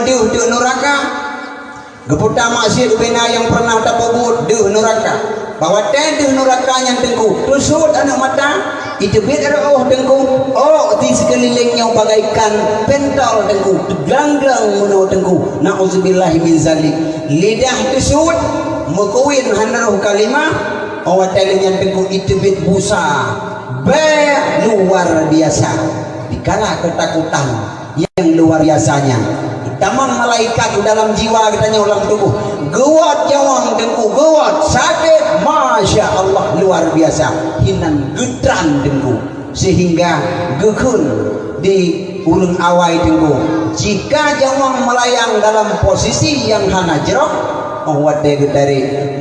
deuh neraka. Geputa maksiat bina yang pernah tapabut deuh neraka. Bahwa deuh neraka yang tengku. Tusut anak mata itu beda tengku. Oh di sekelilingnya bagaikan pentol tengku. Gelanggang menuh tengku. Na'udzubillahi min zalik. Lidah tusut mekuin hanaruh kalimah. Oh talinya tengku itu bit busa. Luar biasa. Dikala ketakutan yang luar biasanya. Tamang malaikat dalam jiwa katanya ulang tubuh. Gewat jawang tengku, gewat sakit, masya Allah luar biasa. Hinan gedran tengku sehingga gekun di ulun awai tengku. Jika jawang melayang dalam posisi yang hana jerok, awate dari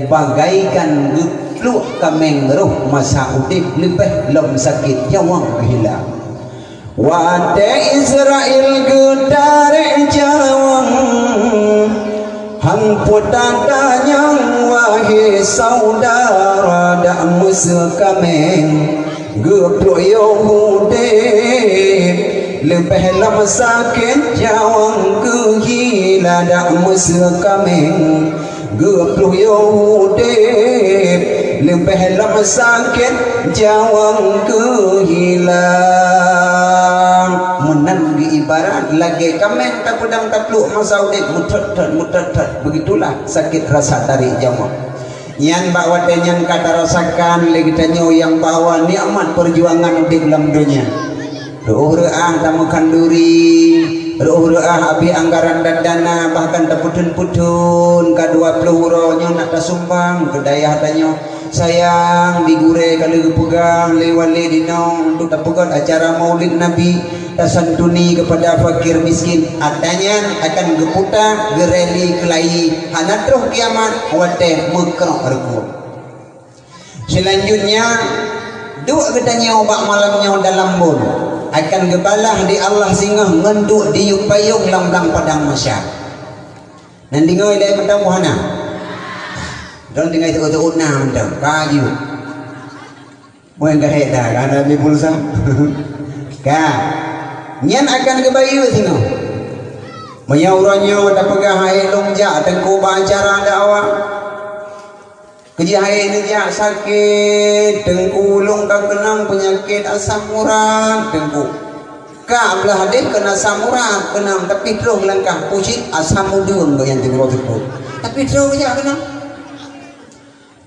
bagaikan lu kameng ruh masa udip lebih lom sakit jawang hilang. Wate Israel gedare jawang hang putandanyang wahai saudara dak musuh kameng geplok Yahudi lebih lama sakit jawang kehila dak musuh kameng geplok Yahudi lebih lama sakit jawang kehilang menang di ibarat lagi kameng tak pedang tak peluk masa udik mutet begitulah sakit rasa tarik jawang yang bawa dengan kata rasakan lagi tanya yang bawa nikmat perjuangan udik dalam dunia ruh-ruah tamukan duri ruh-ruah abi anggaran dan dana bahkan tak putun-putun kedua peluhuronya nak tersumbang kedaya hatanya sayang digure kalau pegang lewali dinong untuk tapukan acara maulid Nabi tasantuni kepada fakir miskin adanya akan geputa gereli kelai hanatruh kiamat wate mekrok arku. Selanjutnya dua ketanya obak malamnya dalam bun akan gebalah di Allah singgah ngenduk di yupayung lam-lam padang masyar nanti ngoi lai mentang wahana dan tinggal itu una mentang kayu mungkin kahit dah kan Nabi pulsa kah nyan akan kebayu sini menyaurannya tak pegang air longjak tengku acara dakwah kerja air ni jak sakit tengku ulung kau kenang penyakit asam urat tengku kak belah hadis kena asam urat kenang tapi terus langkah pusit asam udun yang tengku tersebut tapi terus je kenang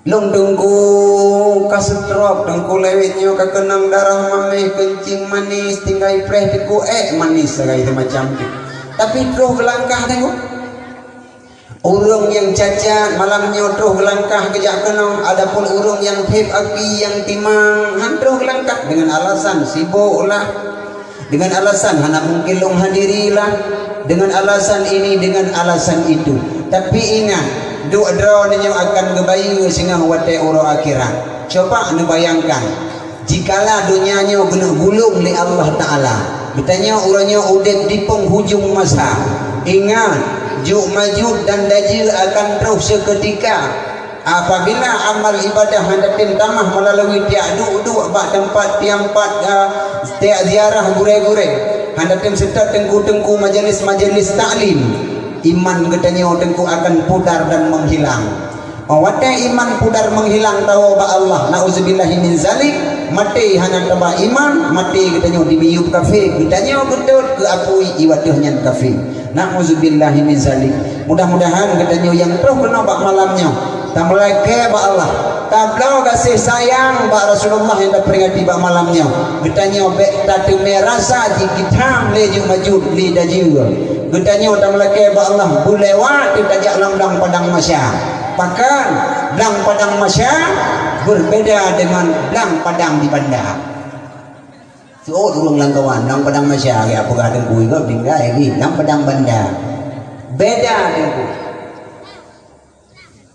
long tengku kasetrok tengku lewitnya kekenang darah mameh kencing manis tinggal preh tengku manis sekali macam tu tapi terus gelangkah tengku urung yang cacat malamnya terus gelangkah kejak kenang adapun urung yang hip api yang timang han terus gelangkah dengan alasan sibuk lah dengan alasan hana mungkin long hadirilah dengan alasan ini dengan alasan itu tapi ingat doa yang akan kebayu sehingga wate uro akhirat. Coba anda bayangkan jikalau dunianya guna gulung li Allah Ta'ala bertanya uranya udah di penghujung masa ingat juk majud dan dajil akan terus seketika apabila amal ibadah hadatin tamah melalui tiak duk bak tempat tiampat tiak ziarah gure-gure hadatin serta tengku-tengku majelis-majelis ta'lim iman katanya tengku akan pudar dan menghilang. Wate iman pudar menghilang tahu ba Allah nauzubillahi min zalik mati hana taba iman mati katanya dibiyub kafir katanya betul ke apui iwadahnya kafir nauzubillahi min zalik. Mudah-mudahan katanya yang terus kena bak malamnya tak meleke ba Allah tablau kasih sayang ba Rasulullah yang peringati ba malamnya katanya bek tatu merasa dikitam leju maju li daju katanya tak meleke ba Allah bulewat ditajak langdang padang masya bahkan belang padang masya berbeda dengan belang padang di bandar so urung langkawan belang padang masya ya apa ada kui kau tinggal ini belang padang bandar beda dengan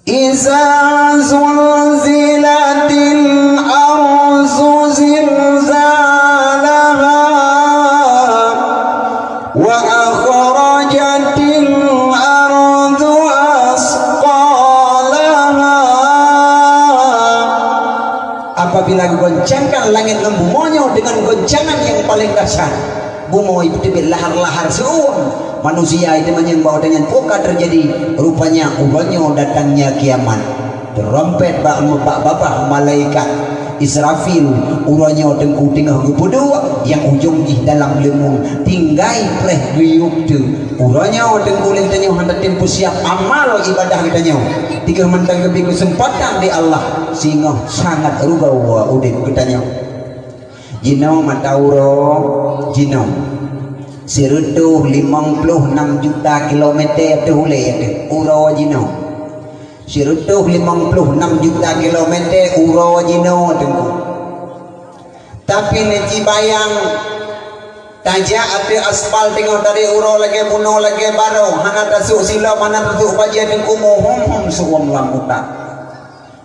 iza zulzilatil arzu zilzalaha wa akhrajatil ardu asqalaha apabila goncangkan langit lembu monyo dengan goncangan yang paling dahsyat bumo itu lahar-lahar suun manusia itu menyembah dengan poka terjadi rupanya ubanyo datangnya kiamat terompet bapak malaikat Israfil uranyo tengku tengah gubudua yang ujung di dalam lemung tinggai preh guyuk tu uranyo tengku lentanyo hendak tempuh siap amal ibadah kitanya tiga mentang lebih kesempatan di Allah sehingga sangat rubah udin kitanya jino matauro jino sirutuh 56 juta kilometer tu hulai uro jino sirutuh 56 juta kilometer uro jino tengku tapi neci bayang tajak ada aspal tengok dari uro lagi bunuh lagi baru hana tasuk sila mana tasuk bajian tengku mohon suam lamuta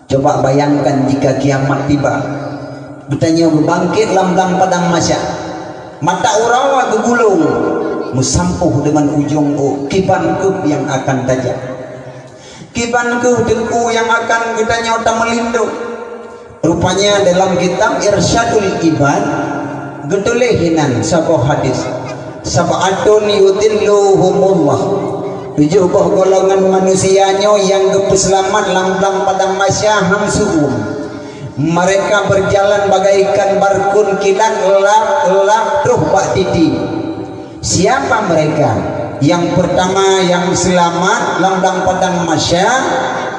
coba bayangkan jika kiamat tiba bertanya berbangkit lambang padang masya mata urawa gegulung musampuh dengan ujung kiban kub yang akan tajam kiban kub dengku yang akan kita nyota melindung rupanya dalam kitab Irsyadul Ibad getulehinan sabah hadis sab'atun yudilluhumullah 7 golongan manusianya yang kepeselamat lambang padang masya hamsuum mereka berjalan bagaikan barkun kilat lap truh bak titi siapa mereka yang pertama yang selamat lambang padang masya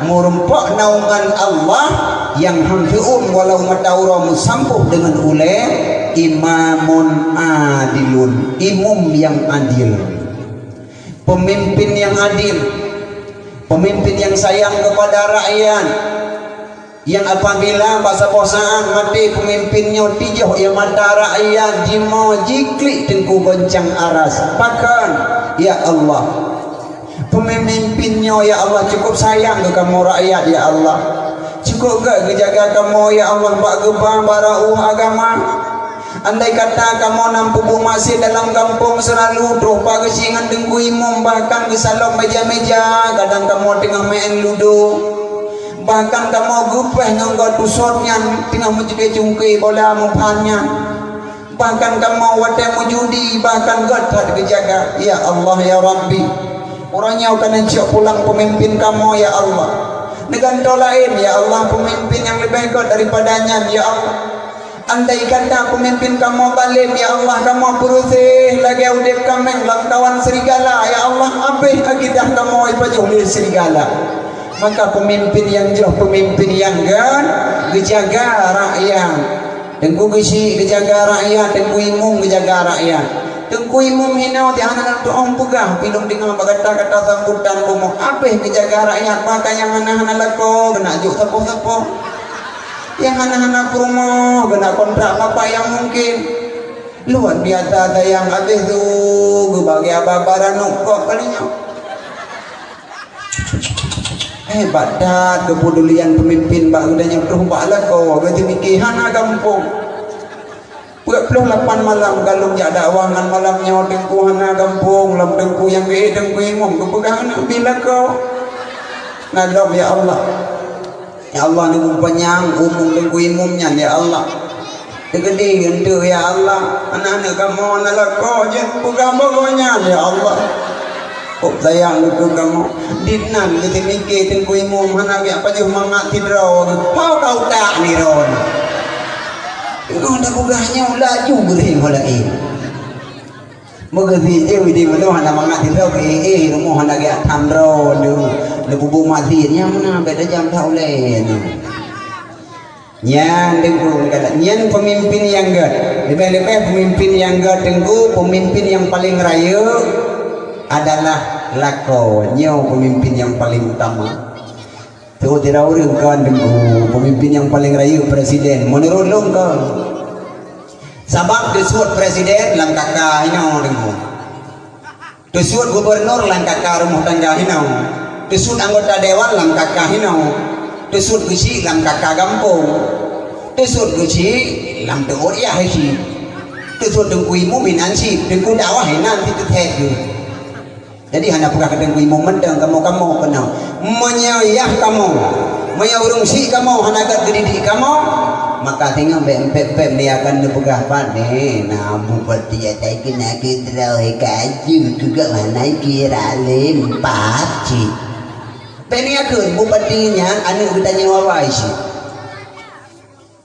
murumpak naungan Allah yang hamfiun walau mataura musampuh dengan ule imamun adilun imam yang adil pemimpin yang adil pemimpin yang sayang kepada rakyat yang apabila bahasa-bahasaan mati pemimpinnya tijoh yang mata rakyat jimo jiklik tengku goncang aras pakan ya Allah pemimpinnya ya Allah cukup sayang ke kamu rakyat ya Allah cukup ke jaga kamu ya Allah bak gebang barau agama andai kata kamu nampu masih dalam kampung selalu doh pagesingan tengku imam bahkan ke salon meja-meja kadang kamu tengah main ludo bahkan kamu gupeh nganggo tusotnya tengah menjadi cungki bola mupanya bahkan kamu wadah mujudi bahkan god tak dijaga ya Allah ya Rabbi orangnya akan encik pulang pemimpin kamu ya Allah negara lain ya Allah pemimpin yang lebih god daripadanya ya Allah andai kata pemimpin kamu balim ya Allah kamu berusaha lagi udip kami kawan serigala ya Allah habis akidah kamu ibajuh serigala maka pemimpin yang jauh pemimpin yang gejaga rakyat tengku gesi gejaga rakyat tengku imum gejaga rakyat tengku imum hina ti anak tu om pegah pilum dengan kata-kata sambutan bomo apeh gejaga rakyat maka yang anak-anak lako kena juk sepo-sepo yang anak-anak rumah kena kontrak apa yang mungkin luar biasa yang habis tu bagi ababaran kok kalinya hebat dah kepedulian pemimpin bak udahnya tuh bak lako berarti mikir hana kampung buat peluh 8 malam galung jak dakwangan malamnya tengku hana kampung lam tengku yang tengku imam kepegangan bila kau nadam ya Allah ni penyang umum tengku imamnya ya Allah tegedi gentu ya Allah anak-anak kamu nak lako je pegang pokoknya ya Allah kok sayang itu kamu dinan kita mikir tengku imam mana apa je mangat tidraw kau tak ni ron kau ada bugahnya laju beri mulai mengerti je di mana hana mangat tidraw rumah hana gak tamro le bubu matinya mana beda jam tahu lain nyan tengku kata nyan pemimpin yang gad lebih-lebih pemimpin yang gad tengku pemimpin yang paling raya adalah lakonnya pemimpin yang paling utama tu tidak orang kan tengku pemimpin yang paling raya presiden menurut long kan sebab disebut presiden lang kakak hina tengku disebut gubernur lang kakak rumah tangga hina disebut anggota dewan lang kakak hina disebut gesi lang kakak kampung disebut gesi lang tengok ya hesi disebut tengku imu minansi tengku dakwah hina itu tetu. Jadi hanya pernah ketemu imam mendang kamu kena menyayah kamu menyurungsi kamu hanya agak dididik kamu maka tengok bempem dia akan nepegah pane nah bupati ya tai kena kira kaju juga mana kira lempat ci peni akeun bupatinya anu kita nyawai sih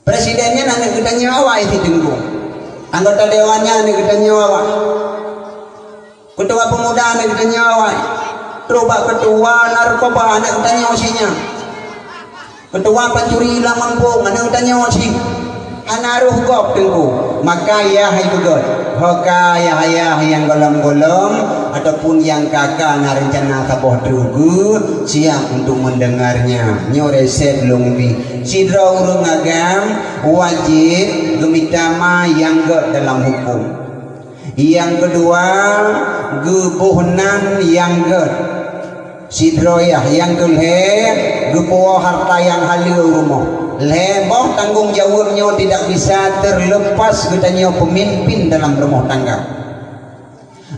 presidennya anu kita nyawai ti tunggu anggota dewannya anu kita nyawai ketua pemuda anu kita nyawai coba ketua narkoba anu kita nyawasinya ketua pencuri lamangpung anu tanya wasi anaruh gop tengku maka ya hai begot hoka ya yang golong-golong ataupun yang kakak na rencana taboh drugu siap untuk mendengarnya nyoreset lungbi sidra urung agam wajib gemitama yang ge dalam hukum yang kedua gebuhnan yang ge sidroyah yang kelhe gepo harta yang halil rumah leboh tanggung jawabnya tidak bisa terlepas katanya pemimpin dalam rumah tangga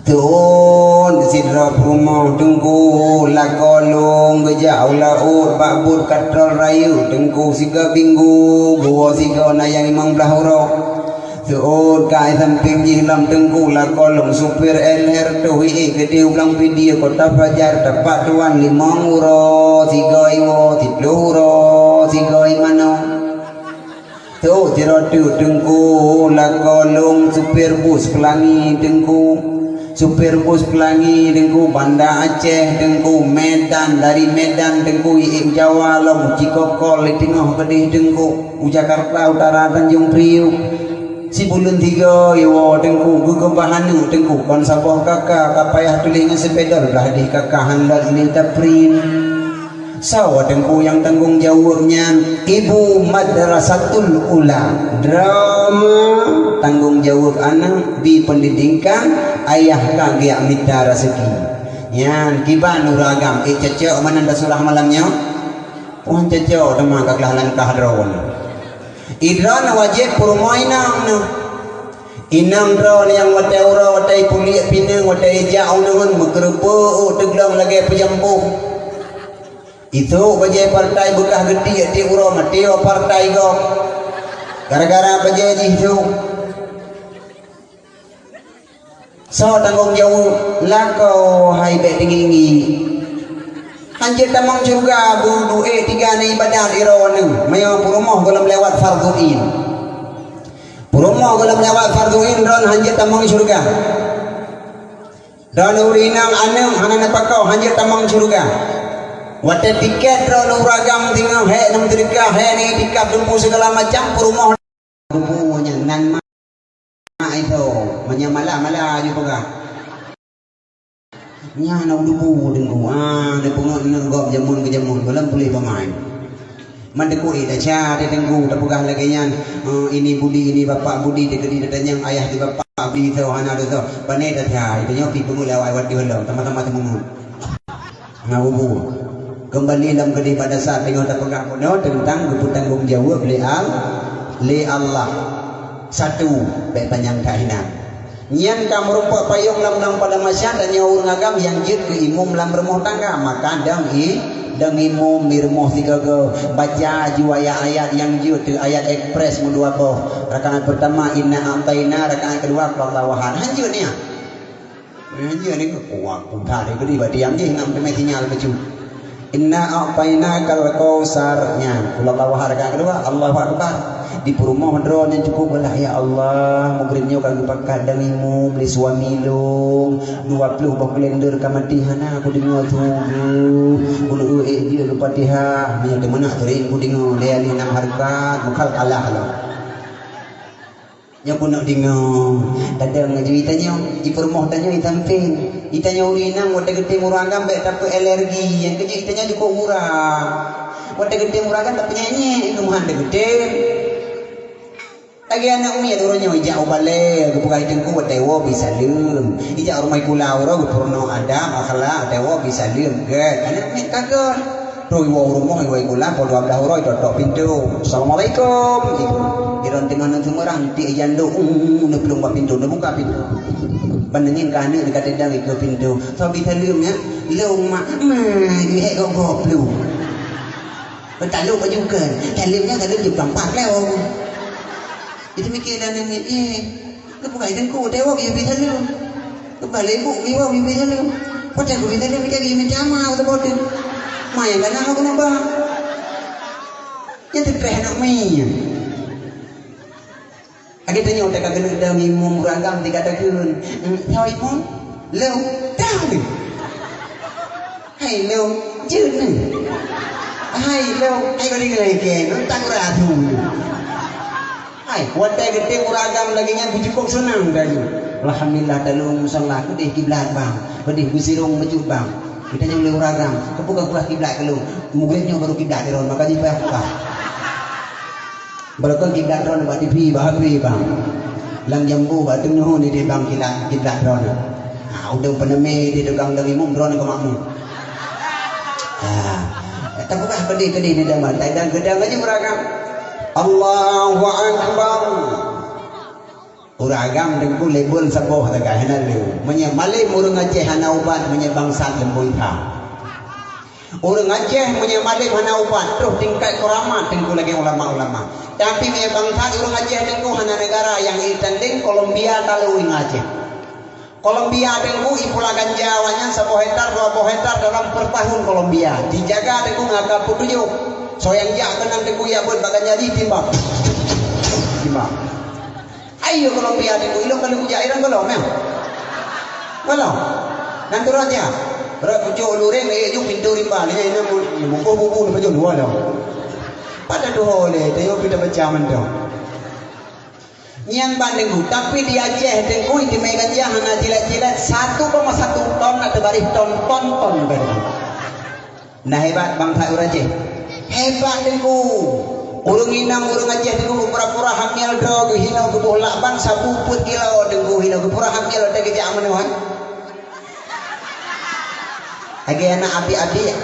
tuh sidro rumah tunggu lakolong gejau laut bakbur katrol rayu tunggu siga binggu gua siga na yang imang belahuro tuh kai samping jihlam tengku lah kolong supir LR tuh gede ulang video kota fajar dapat tuan 5 euro 3 euro 3 euro 3 mano tuh jerotu tengku lah kolong supir bus pelangi tengku supir bus pelangi tengku Banda Aceh tengku Medan dari Medan tengku Jawa long Cikokol tengah kedih tengku Jakarta Utara Tanjung Priuk si bulun 3 yo tengku gugembahanu tengku kon saboh kakak kapayah tulingan sepeda lah di kakak handal ini taprin sawa tengku yang tanggung jawabnya ibu madrasatul ula drama tanggung jawab anak di pendidikan ayah kagak minta rezeki yan kiban uragam cecok mananda surah malamnya puan cecok teman kaklah langkah drawon idran wajib permainan inang dron yang watai ura watai kuliah pinang watai jauh dengan mengerupu teglang lagi pejampuh itu wajib partai bekah gede di ura mati partai go gara-gara wajib itu so tanggung jawab lakau hai bet tinggi anjir tamang surga budu 3 ni ibadah irawan mayo purumoh golem lewat fardhuin purumoh golem lewat fardhuin ron anjir tamang surga dan urinang anam hanana pakau anjir tamang surga wate tiket ron uragam tinggal he nam terika he ni tikap dumpu segala macam purumoh dumpunya nan ma itu menyamala-mala juga nya na udubu dengku de pungot nenggop jamun ke jamun belum boleh pemain mandeku ida cha de dengku da pegah lagi nya ini budi ini bapak budi de gedi datanya ayah di bapak budi tau hana do bane da cha itu nya pi pengu lawai wat di holam teman-teman temungut ngaubu kembali dalam gedi pada saat tengok da pegah kono tentang tanggung jawab li Allah satu baik panjang kahinan nyan kam rumput payung lam pada masyarakat nyaur ngagam yang jid ke imum lam rumah tangga maka dang imum di rumah 3 ke baca jua ayat yang jid tu ayat ekspres mudua boh rakaat pertama inna ataina rakaat kedua qallawahan hanjur ni hanjur ni kuat putar ni gede badi yang jing ngam sinyal becu inna ataina kal kausarnya qallawahan rakaat kedua Allahu akbar di rumah drone yang cukup belah ya Allah mugrimnya kagak pakai dangimu beli suami long 20 bak blender kamatihana aku dengar tu ulu dia lupa dia punya de mana teri aku dengar dia ni nak harga mukal kalah lo nya pun nak dengar dadang ceritanya di rumah tanya itamping itanya urinang wada gede muragam baik tak alergi yang kecil itanya cukup murah wada gede muragam tak penyanyi rumahan gede lagi anak umi ada orangnya ijak ubale bukan itu ku tewo bisa lem ijak rumah kulau ro purno ada makala tewo bisa lem get anak umi kagak roi wo rumah iwa kulau po 12 ro itu tok pintu assalamualaikum itu iron dengan nanti merang ti jando ne belum pintu ne buka pintu bandengin kane dekat tendang itu pintu so bisa lemnya lem mak he go blue tak lu juga talimnya tadi di 4 lewat Itu mikirlah nangis. Kebuka idengku dewa biar bisa lu. Kebalik ibu biwa biar bisa lu. Pada aku bisa lu mikir gini sama atau bodoh. Maya kan aku kenapa? Ya terpeh nak maya. Agak tanya otak kagak nak dah mimum ragam tiga tahun. Tahu ibu? Lu tahu. Hai lu jeun. Hai lu, hai kau dengar ke? Lu tak ratu. Hai, wadah gede muragam lagi nya cukup senang tadi. Alhamdulillah dalung musola ku deh kiblat bang. Bedih busirung mecut bang. Kita yang boleh muragam. Kebuka kuah kiblat kalau. Mugretnya baru kiblat ron maka di apa? Baru kan kiblat ron buat TV bahagia bang. Lang jambu buat tengnuh ni dia bang kiblat ron. Ah udah peneme dia tukang dari mum ron ke makmu. Ah, tak buka bedih ni dah mata dan gedang aja muragam. Allahu Akbar. Uragam dengku label saboh tagah hanalu. Menye Malay murung Aceh hana ubat menye bangsa lembui tha. Urang Aceh menye Malay hana ubat terus tingkat keramat dengku lagi ulama-ulama. Tapi menye bangsa urang Aceh dengku hana negara yang itanding Kolombia talu ing Aceh. Kolombia dengku ipula ganjawanya 1 hektar 2 hektar dalam per tahun Kolombia. Dijaga dengku ngagap 7. So yang jak kenang dengku ya buat bagan jadi timbang. Ayo Kolombia dengku ilo kalau ku jairan kalau mem. Kalau nanti raja. Berat pucuk lureng le juk pintu riba ni ina buku ni pajun dua dah. Pada doh le tengok kita baca mendo. Yang bandengku tapi di Aceh dengku di Medan hana jilat-jilat 1,1 ton atau baris ton bandengku. Nah hebat bangsa urang Aceh. Hebat dengku. Urang inang urang Aceh dengku pura-pura hamil do hina ke bola bang sabu put kilo dengku hina ke pura hamil de kerja aman. Agi anak abi-abi.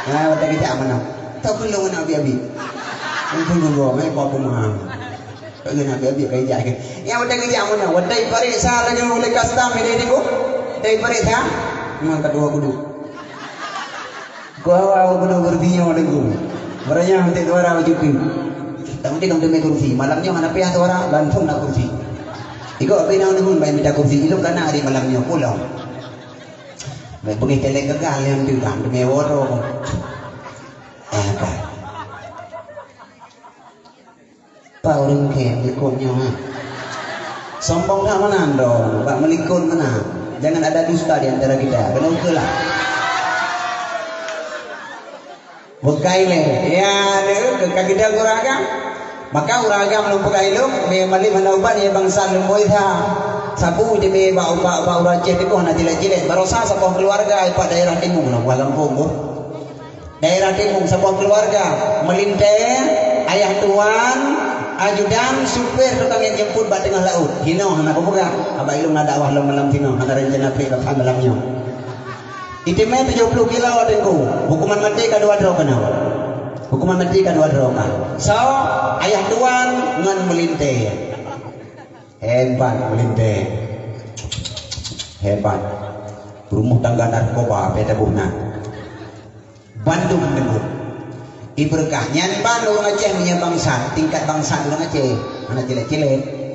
Nah, de kerja aman. Tak perlu anak abi-abi. Engkau dulu mai apa maham. Pengen abi-abi kerja ke. Yang de kerja aman. Wadai parik sa lagi oleh custom ini dengku. Dai parik sa. Memang kedua kudu. Kau awak kudu berdiam dengku. Barangnya nanti tu orang cukup. Tapi kamu demi kursi. Malamnya mana pihak tu orang langsung nak kursi. Ikut apa yang nak main minta kursi. Itu karena hari malamnya pulang. Baik pergi kelek gagal yang tu kan demi waro. Apa? Pak orang ke ikutnya. Sombong tak mana dong. Pak melikun mana? Jangan ada dusta di antara kita. Kena ukelah. Bukai le, ya le, kita uragam. Maka uragam lu bukai lu, me mali mana uban ya bangsa lemboi tha. Sabu di me ba uraceh di ko na jilet-jilet. Barosa sa keluarga pa daerah timung na walang pongo. Daerah timung sa keluarga melinte ayah tuan ajudan supir tukang yang jemput ba tengah laut. Hino na ko buka. Aba ilung na dakwah lu malam tino, na rencana pri ka malamnya. Itimnya 70 kilo adengku. Hukuman mati kedua droga. Hukuman mati kedua droga. So, ayah tuan ngan melinte. Hebat melinte. Hebat. Rumah tangga narkoba peta buhna. Bandung dengku. Iberkahnya Bandung Aceh punya bangsa, tingkat bangsa orang Aceh. Anak cilik-cilik.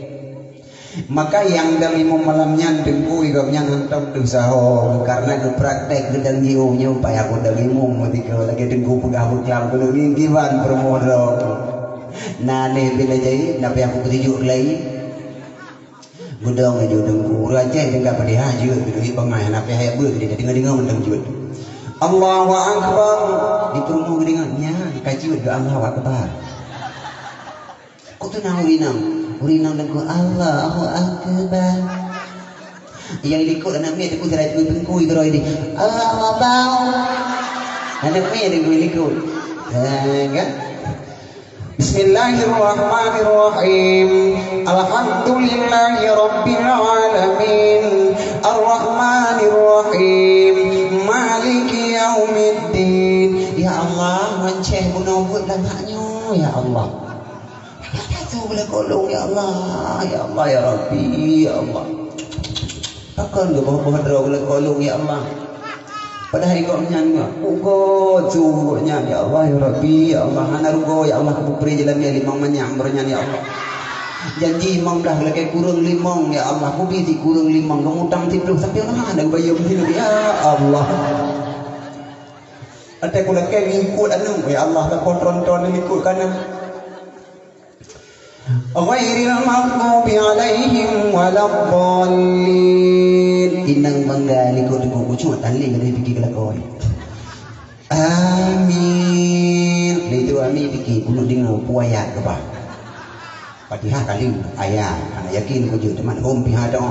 Maka yang dami malamnya dengku igapnya ngantok tu sahur karena ke praktek gedang jiunya upaya aku dami mati kalau lagi dengku pegawai kelam kalau giwan permodo nane bila jadi napi aku ketujuk lagi gudang aja dengku raja dengar pada haji bila ibang ayah napi ayah ber dia dengar mendeng jut Allahu Akbar di perumah dengannya dikaji doa Allahu Akbar kau tu nak urinang dengku Allahu Akbar. Yang ikut anak mi dengku cerai dengku itu roh ini. Allahu Akbar. Anak mi dengku ikut. Kan? Bismillahirrahmanirrahim. Alhamdulillahi rabbil alamin. Arrahmanirrahim. Maliki yaumiddin. Ya Allah, menceh bunawut lamanya ya Allah. Itu boleh kolong ya Allah ya Rabbi ya Allah. Takkan ke bawah draw boleh kolong ya Allah. Padahal kau nyanyi ugo cubunya ya Allah ya Rabbi ya Allah. Hana rugo ya Allah kepupri jalan ya limang manyam bernyanyi ya Allah. janji mau dah lagi kurang 5 ya Allah aku biti kurang 5 kamu utang 10 tapi mana ada bayar begini ya Allah ada aku lagi ngikut anu ya Allah tak kontrol ngikut kanan ghairil maghdubi alaihim waladdallin inang manggali ko dugo cuma tali kada fikir kala ko amin itu amin fikir bulu dengan puayat ke bah Fatihah kali ayat ana yakin ko je teman hom piha doa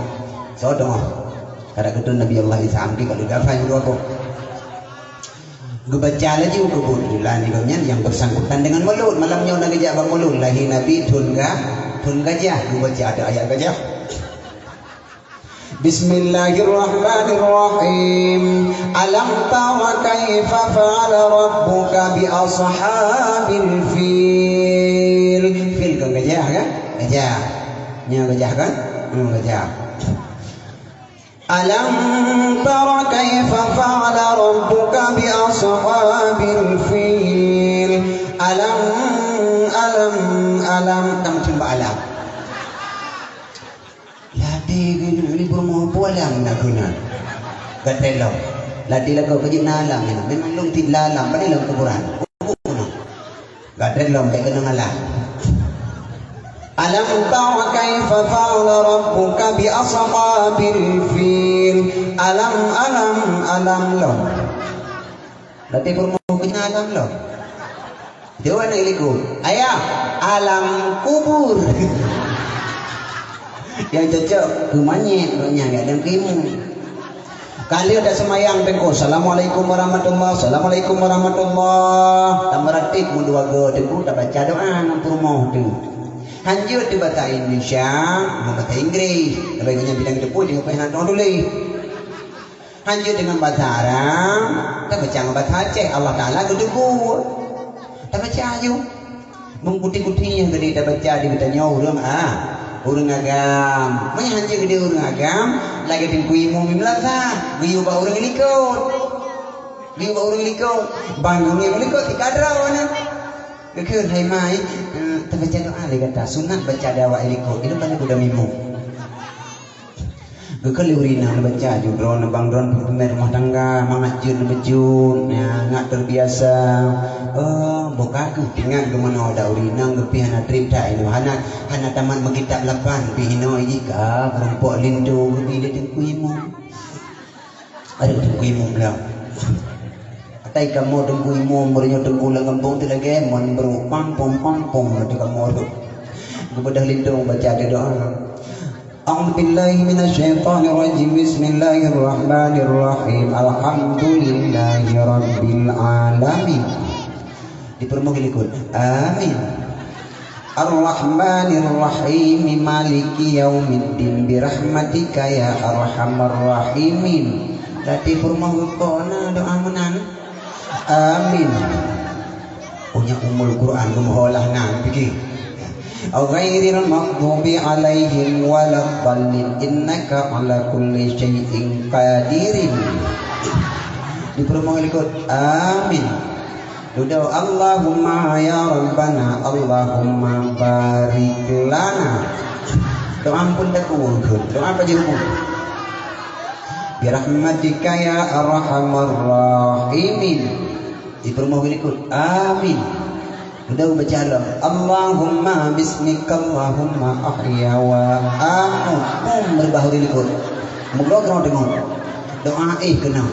so doa kada ketun Nabi Allah Isa amki kalau dafa doa ko Gebaca lagi kebetulan yang bersangkutan dengan mulut malamnya nak gajah bang mulut lahi Nabi tun gajah gebaca ada ayat gajah Bismillahirrahmanirrahim alam tara kaifa fa'ala rabbuka bi ashabil fil kan gajah kan gajah kan gajah Alam tara kaifa fa'ala rabbuka bi ashabil fil alam tam timba alam ladi gini libur mau pulang nak guna gatelom ladi lagu kejut alam memang lung tin lalam pada dalam kuburan gatelom baik kena alam Alam tara kaifa fa'ala rabbuka bi ashabil fil alam lo Lati permu kena alam lo Dewa nak ikut ayah alam kubur yang cocok kumanyet rohnya enggak ada kimu kali ada semayang tengko assalamualaikum warahmatullahi assalamualaikum warahmatullahi tamaratik mu dua go tengko tak baca doa ngampur mau tu Hanjur di bahasa Indonesia, bahasa Inggris, tapi punya bidang itu pun juga pernah tulis. Hanjur dengan bahasa Arab, kita baca bahasa Aceh, Allah Taala gedebur. Kita baca aja. Mengkuti-kutinya gede kita baca di bertanya orang agam. Mana hanjur gede orang agam, lagi tingkui mumi melasa, giu ba orang likut, bangunnya melikut dikadraw mana. Kekir hai mai terbaca doa le kata sunat baca dawa iliko itu kan udah mimu gekal urina baca judron bang dron pemer rumah tangga mangajun bejun ya ngak terbiasa boka ke tinggal ke mana ada urina gepi hana trip dah ini hana taman mekitab lapan pihino jika perompok lindo gepi dia tengkuimu ada tengkuimu belau tay kamu tengku imu murinya tengku langembung tu lagi mon bro pang pom di kamu tu kepada lindung baca doa A'udzu billahi minasyaitonir rajim bismillahirrahmanirrahim alhamdulillahi rabbil alamin dipermohon ikut amin Ar-Rahmanir-Rahim maliki yaumiddin birahmatika ya arhamar rahimin tadi permohon kona doa menang Amin. Punya umul Quran gumholah nang fikir. Ghairil maghdubi alaihim waladdallin innaka ala kulli syai'in qadirin. Dipermohon ikut amin. Doa Allahumma ya Rabbana Allahumma barik lana. Doa pun tak kuwungkeun. Doa apa jeung Birahmatika ya arhamar rahimin dipermohon ikut amin udah baca Allahumma bismika Allahumma ahya wa amut berbahuri ikut mudah-mudahan dengar doa kena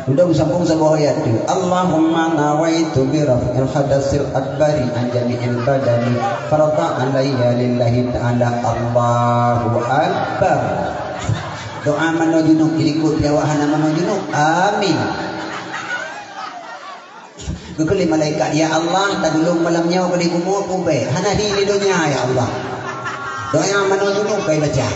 udah sambung sebuah ayat tu Allahumma nawaitu bi raf'il hadatsil akbari an jami'il badani farata alayya lillahi ta'ala Allahu akbar doa manojunuk ilikut jawahana manojunuk amin Gekali malaikat ya Allah tagulung malamnya pada kumur kumbe hana di dunia ya Allah doa manojunuk kai baca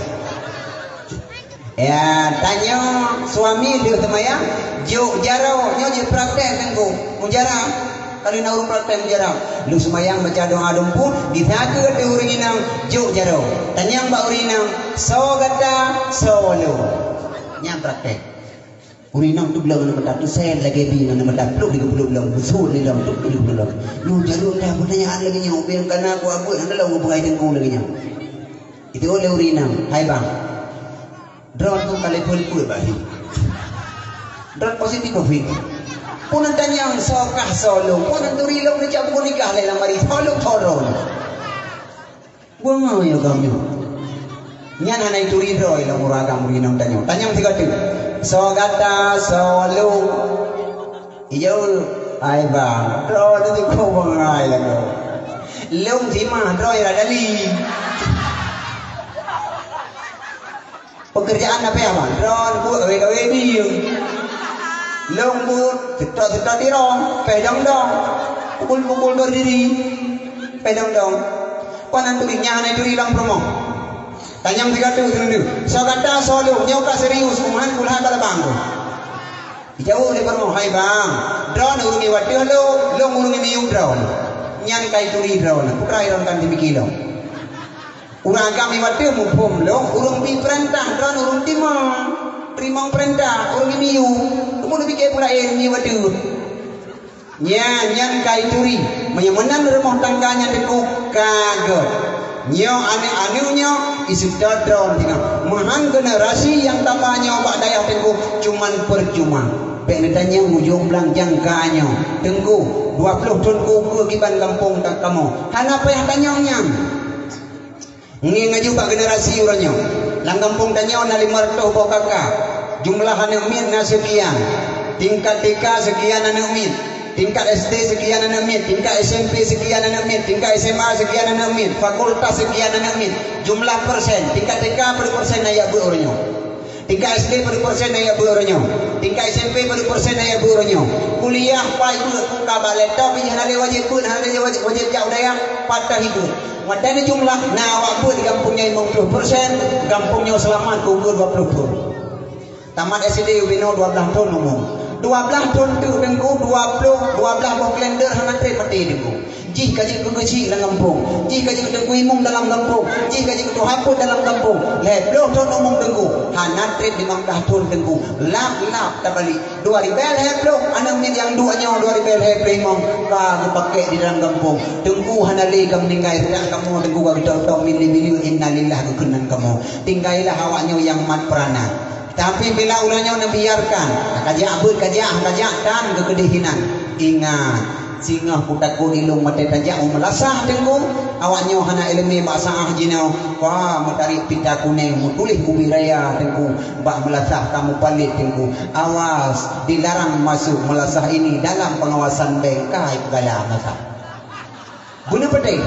ya tanya suami dia temayang juk jarau nyo praktek tengku mujarah kali na urung praktek mujarah lu semayang baca doa dumpu ditaka de urang inang juk jarau tanyang ba urinang so gata so lu nya praktek Urinam tu belang nama tu sen lagi bi nama peluk di belang besut di dalam tu belang. Lu jarum dah pertanyaan lagi nya biar kana aku anda lah ngobrol tengku lagi nya. Itu oleh urinam. Hai bang. Drone tu kali pul balik. Drone positif covid. Pun tanya sokah solo. Pun turi long ni cap nikah le lamari solo toron. Gua mau ya kamu. Nyan hanai turi droi la muragam urinam tanya. Tanya tiga tu. So kata solo iyo ai bang ro tu ko bangai la ko lung thì mà roi là dali pekerjaan apa ya bang ron buat gawe biung lung buat kita di ron pedang dong pukul berdiri pedang dong panan turinya anai turi lang promo. Tanyang tiga tu dulu. So kata solo nyoka serius kumahan kulah kala bang. Jauh le permo hai bang. Drone urungi wati lo urungi miu drone. Nyan kai turi drone. Putrai ron kan dimikilo. Urang kami wati mupum lo urung pi perintah drone urung terima perintah urungi miu. Kemudian bikin pula mi wati. Nyan kai turi menyemenan rumah tangganya deku kagot. Nyo ane-aneunya isu dodron tinggal mahan generasi yang tambahnya obat daya tengku cuman percuma penetanya ujung belang jangkanya tengku 20 ton ku kiban kampung tak kamu hanapa yang tanyanya ngaju pak generasi uranya lang kampung tanya na 500 bau kakak jumlah anak min na sekian tingkat TK sekian anak min tingkat SD sekian anak min, tingkat SMP sekian anak min, tingkat SMA sekian anak min, fakultas sekian anak min, jumlah persen, tingkat TK per persen ayat berornya, tingkat SD per persen ayat berornya, tingkat SMP per persen ayat berornya, kuliah pai ber kabar laptop ini hal wajib pun hal wajib jauh daya patah hidup. Wadana jumlah nawak pun di kampungnya 50%, kampungnya selamat kumpul 20%. Tamat SD ubino 12 tahun umum. 12 ton tu dengku 12 buah kalender hana trade mati dengku jika jika kecil dalam kampung jika jika dengku imung dalam kampung jika jika tu haput dalam kampung lebloh ton umum dengku hana trade 15 ton dengku lap tak balik 2 ribel hebloh anak min yang duanya 2 ribel hebloh imong ka pakai di dalam kampung dengku hana le kam ninggai tidak kamu dengku ka kita mili innalillah kekenan kamu tinggailah awaknya yang mat perana. Tapi bila ulanya membiarkan kajak dan kekedihinan ingat singa putaku ilung mate tajak melasah tengku awaknya hana ilmi bahasa ahjinau wah matarik pita kuning mutulih kubi raya tengku bak melasah kamu palit tengku awas dilarang masuk melasah ini dalam pengawasan bengkai pegala masa guna pedai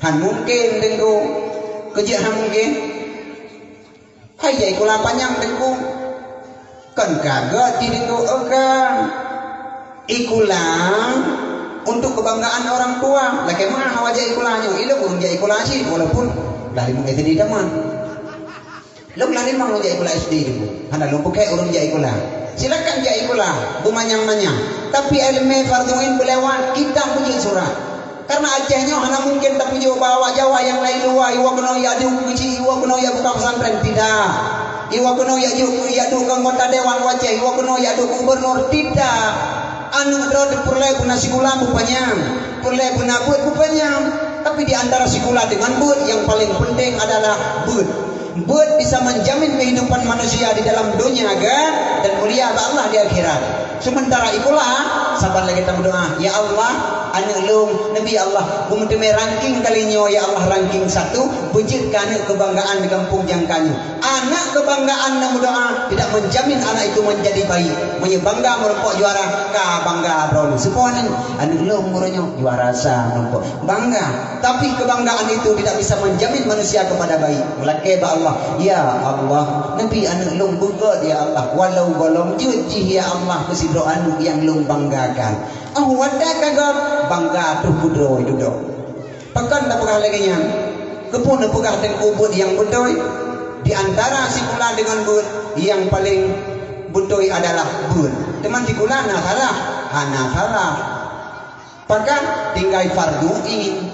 han mungkin tengku kejak han mungkin hai jai kula panjang tengku kan kagak ti tengku akan ikulang untuk kebanggaan orang tua lagi mah wajah ikulanya ilo urung jai ikula sih walaupun lari mengai tadi daman lo lari mang jai ikula SD tengku hana lo pakai urung jai ikula silakan jai ikula bumanyang-manyang tapi ilmu fardhuin belewat kita punya surat karena Acehnya hanya mungkin tapi bawa Jawa yang lain luar iwa kena ya diuk kecil iwa kena ya buka pesantren tidak iwa kena ya diuk anggota dewan Aceh iwa kena ya diuk gubernur tidak anu drone perle guna sikula bupanya perle guna buat bupanya tapi di antara sikula dengan buat yang paling penting adalah buat bisa menjamin kehidupan manusia di dalam dunia kan dan mulia Allah di akhirat sementara itulah sabar lagi kita berdoa ya Allah anak lung Nabi Allah bumutime ranking kalinya ya Allah ranking 1 wujudkan kebanggaan di kampung jangkanya anak kebanggaan dan berdoa tidak menjamin anak itu menjadi baik menyebangga merumpok juara ka bangga dulu seponan anak lung muranya juara sa merumpok bangga tapi kebanggaan itu tidak bisa menjamin manusia kepada baik melake ba Allah ya Allah Nabi anak lung buka ya Allah walau golong juji ya Allah kesidro anu yang lung banggakan wadah kagak bangga tuh budoi duduk pekan dah pegah lagi nya kepun dah pegah tengku bud yang budoi di antara sikula dengan bud yang paling budoi adalah bud teman sikula hana salah pekan tinggal fardu ingin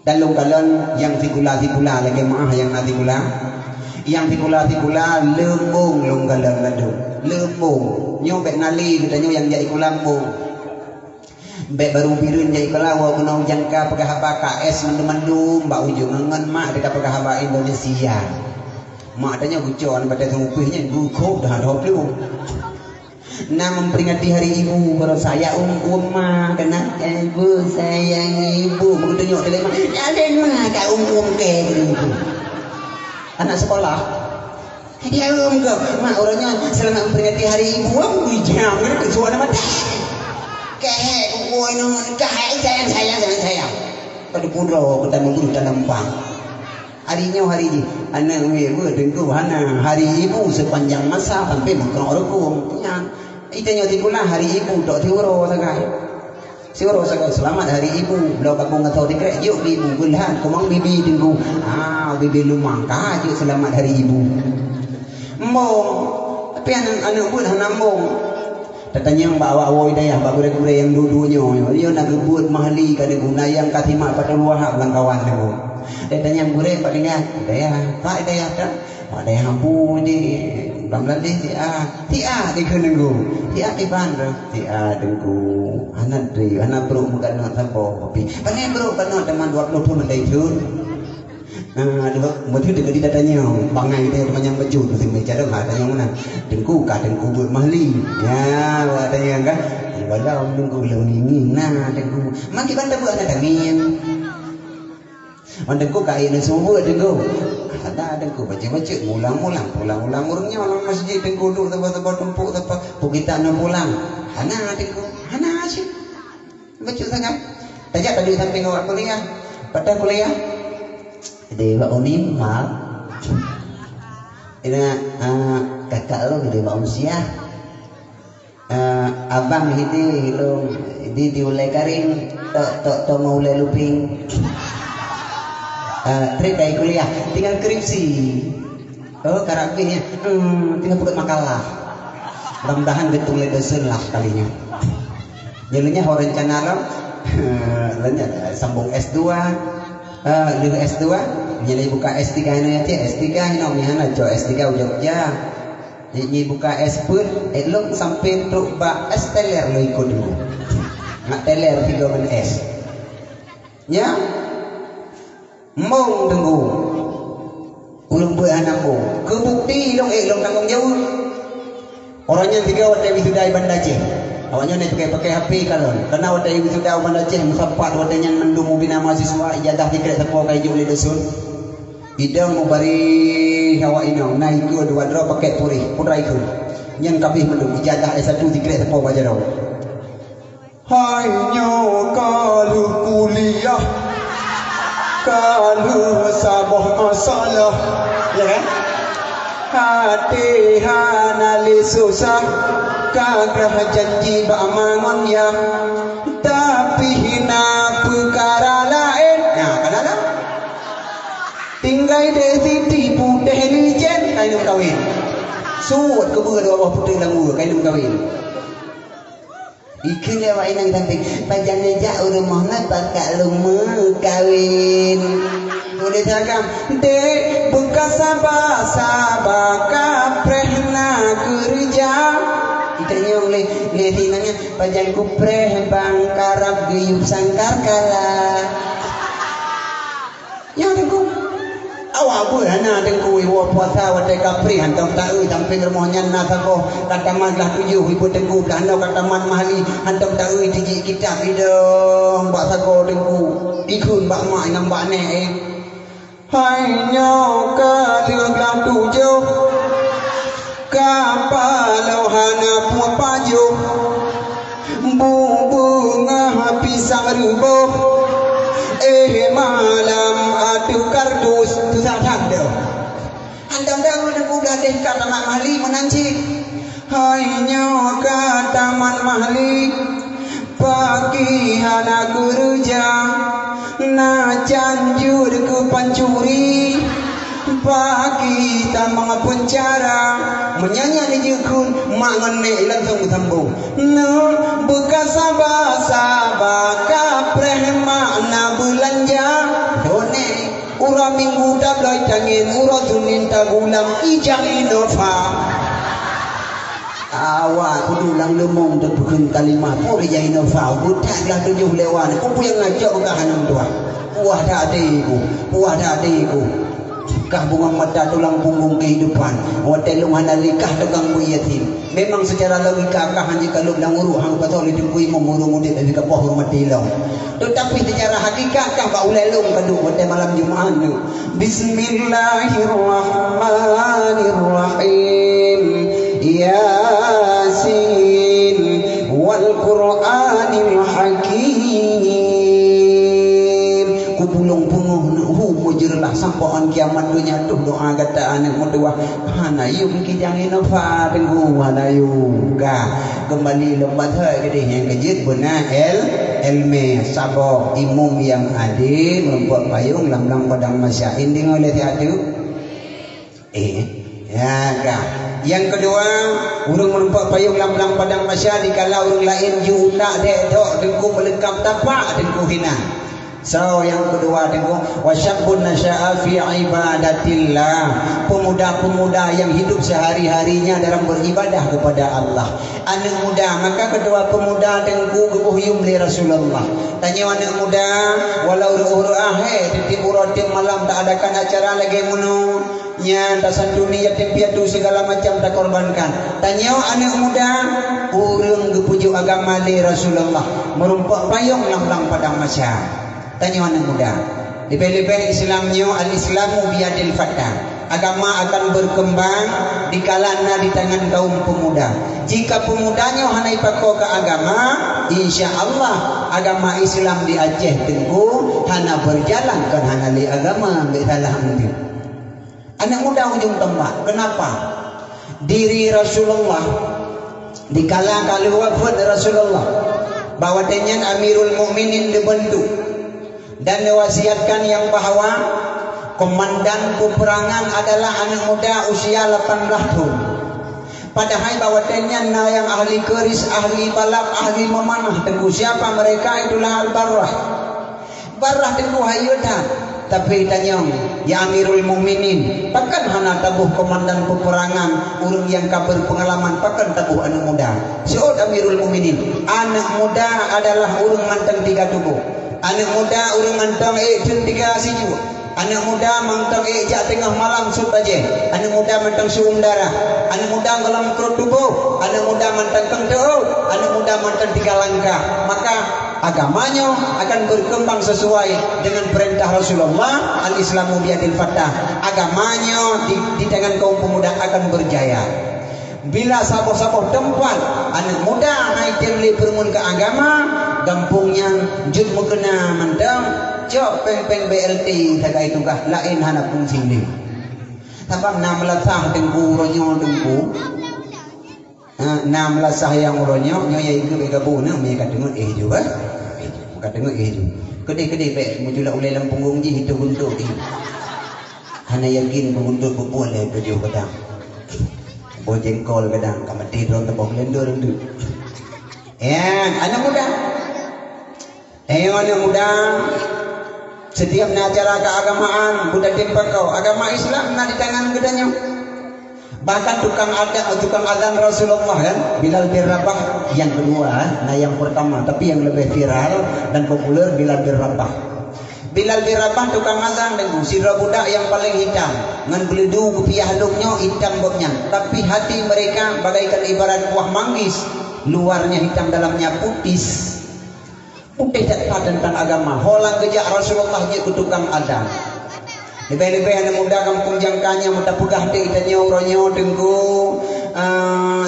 dalung galon yang sikula lagi maah yang nanti gula yang tikula lembung long galang gadung lembung nyo bek nali kita nyo yang jadi kulambung bek baru birun jadi kelawa kena jangka pegah KS mendum mbak ujung ngen mak dekat pegah Indonesia mak tanya gucon pada tungupihnya gukop dah hop lu nah memperingati hari ibu kalau saya mah kena ibu sayang ibu begitu nyok tadi mah ada mah kak ke ibu anak sekolah dia ke mak orangnya selama memperingati hari ibu jam gitu suara mata kayak kukuin kayak sayang pada puro kita mengguru dalam bang harinya hari ini anak ibu dengku hari ibu sepanjang masa sampai makan orangku itu nyotikula hari ibu dok tiuro sagai siuro sagai selamat hari ibu belau bakung atau dikrek yuk ibu gulhan komang bibi dengku bibi lumang yuk selamat hari ibu mong tapi anak pun hanambong katanya yang bawa awoi daya bagure-gure yang dudunya dia nak gebut mahli kada guna yang katima pada luah langkawan dengku katanya yang gure padanya daya tak daya tak daya hampu di Bangladesh tia di kenenggu tia di bandar tia dengku anak bro bukan nak sampo tapi pane bro kan teman 20 tahun mendai tur aduh mesti dekat di datanya bangai dia teman yang baju tu sing bicara tanya mana dengku buat mahli ya katanya kan walau dengku belum ini dengku makin bandar buat anak dangin dengku kai dan semua dengku ada dengku baca mulang urungnya orang masjid dengku duduk tempat tumpuk tempat kita nak pulang dengku sih baca sangat tajak tadi samping awak kuliah pada kuliah dewa unimal ini kakak lo dewa usia abang hidi lo di diulai karing to mau ulai luping trik dari kuliah tinggal skripsi karakternya tinggal buat makalah mudah-mudahan betul dosen lah kalinya jadinya rencana lo sambung S2 dengan S2 jadi buka S3 ini aja S3 ini omnya jo S3 Jogja jadi buka S pun elok sampai truk ba S teler lo ikut dulu nak teler 3 S ya mong tunggu ulung buat anak mo kebukti dong tanggung jawab orangnya 3 waktu wisuda Banda Aceh awalnya nih pakai HP kalau karena waktu wisuda Banda Aceh musapat waktu yang mendung bina mahasiswa ijazah tiket sepo kai juli dusun bidang mau bari hawa ino naik ke 2 drop pakai puri putrai ku yang kabih mendung ijazah S1 tiket sepo bajarau hanya kalau kuliah kalau sabah masalah ya kan hati hanali susah kagah janji ba'amangon ya tapi hina perkara lain kenapa tinggal desi tipu intelijen kainum kawin suut ke berdua putih lembu kainum kawin ikan lewat inang cantik panjang nejak rumah nak tak lumu kawin udah cakap dek bekas sabah kaprehna kerja itanya oleh letinanya panjang kupreh bangkarap guyup sangkar kala ya dengku awak pun dengku iwa puasa wadai kapri hantam tahu sampai rumahnya nasako kataman lah 7 ibu dengku belanda kataman mahali hantam tahu tiji kitab hidung bak sako dengku ikun bak mak dengan bak nek hanya keliglah 7 kapalau hana puan paju bunga pisang rubuh malam adu kardus tu sadang dah andam dah udah buka deh kata mak mahli menanci hanya kata man mahli pagi hana kerja na canjur ke pancuri pagi tamang pencara menyanyi jekun mak ngene langsung sambung no bekas sabah kapreh makna belanja done ura minggu tablay tangin ura tunin tagulam ijang inova awak kudu lang lumong terbukin kalimat pun ijang inova butaklah 7 lewan kupu yang ngajak ke hanum tua puah dah adikku kah bunga mata tulang punggung kehidupan watelung hanalikah tegang bu yatim memang secara logika kah hanya kalau lang uru hang patol dipui mengurung udit dari kapah hormat tilong tetapi secara hakikat kah ba ulelung kadu wate malam Jumaat tu bismillahirrahmanirrahim yasin wal qur'anil hakim kubulung punguh mujurlah sampaan kiamat dunia tuh doa kata anak mudua hanayum kijang inova tenggu hanayum kembali lembat hai gede yang kejut benar elme sabok imum yang adil membuat payung lam padang masya inding oleh tiadu ya kah yang kedua urung membuat payung lam padang masya dikala urung lain juta dek dok tengku melengkap tapak tengku hina. So yang kedua tengok wasyabun nasya'a fi ibadatillah pemuda-pemuda yang hidup sehari-harinya dalam beribadah kepada Allah anak muda maka kedua pemuda tengku gebuhyum li Rasulullah tanya anak muda walau ru'ah titip urotim malam tak adakan acara lagi muno nya tasanduni yatim piatu segala macam tak korbankan tanya anak muda urang gepuju agama li Rasulullah merumpak payung lang padang masya tanya anak muda lebih-lebih Islamnya al-Islamu biadil fatah agama akan berkembang di kalana di tangan kaum pemuda jika pemudanya hanai pako ke agama insya Allah agama Islam di Aceh tengku hana berjalan kan hana li agama salah nanti anak muda ujung tempat kenapa diri Rasulullah di kala wafat Rasulullah bahwa dengan Amirul Mukminin dibentuk dan diwasiatkan yang bahwa komandan peperangan adalah anak muda usia 18 tahun. Padahal bahwa tenyan yang ahli keris, ahli balap, ahli memanah tengku siapa mereka itulah al-barrah. Barrah tengku hayutan. Tapi tanya ya Amirul Mukminin, pakan hana tabuh komandan peperangan urang yang kabar pengalaman pakan tabuh anak muda. Seot Amirul Mukminin, anak muda adalah urang mantang 3 tubuh. Anak muda urang mantang jun 3 siju. Anak muda mantang jak tengah malam sut aja. Anak muda mantang suum darah. Anak muda dalam perut tubuh. Anak muda mantang kentau. Anak muda mantang 3 langkah. Maka agamanya akan berkembang sesuai dengan perintah Rasulullah. Al-Islamu biadil fatah. Agamanya di tangan kaum pemuda akan berjaya. Bila saboh-saboh tempat anak muda naik terli permun ke agama gampungnya jud mukena mandang cok peng BLT taga itu kah lain hana fungsi ni tabang nam lasah tengku ronyo tengku nam lasah yang ronyo nyoya iku begabu na me kadengut juga kadengut juga kede-kede be mujula ulai lam punggung ji hitu untuk hana yakin penguntur berboleh ke dia kadang bojengkol kadang kamati ron tebok lendur rendu anak muda anak muda setiap acara keagamaan budak tempat kau agama Islam nak di tangan gedanya bahkan tukang azan Rasulullah kan Bilal bin Rabah yang kedua nah yang pertama tapi yang lebih viral dan populer Bilal bin Rabah Bilal bin Rabah tukang azan dengan sidra budak yang paling hitam ngan beledu kupiah haluknya hitam bobnya tapi hati mereka bagaikan ibarat buah manggis luarnya hitam dalamnya putih tak tahu tentang agama holang kejak Rasulullah je ke tukang azan lebih-lebih anak muda kampung jangkanya muda pegah dek itanya uronyo tengku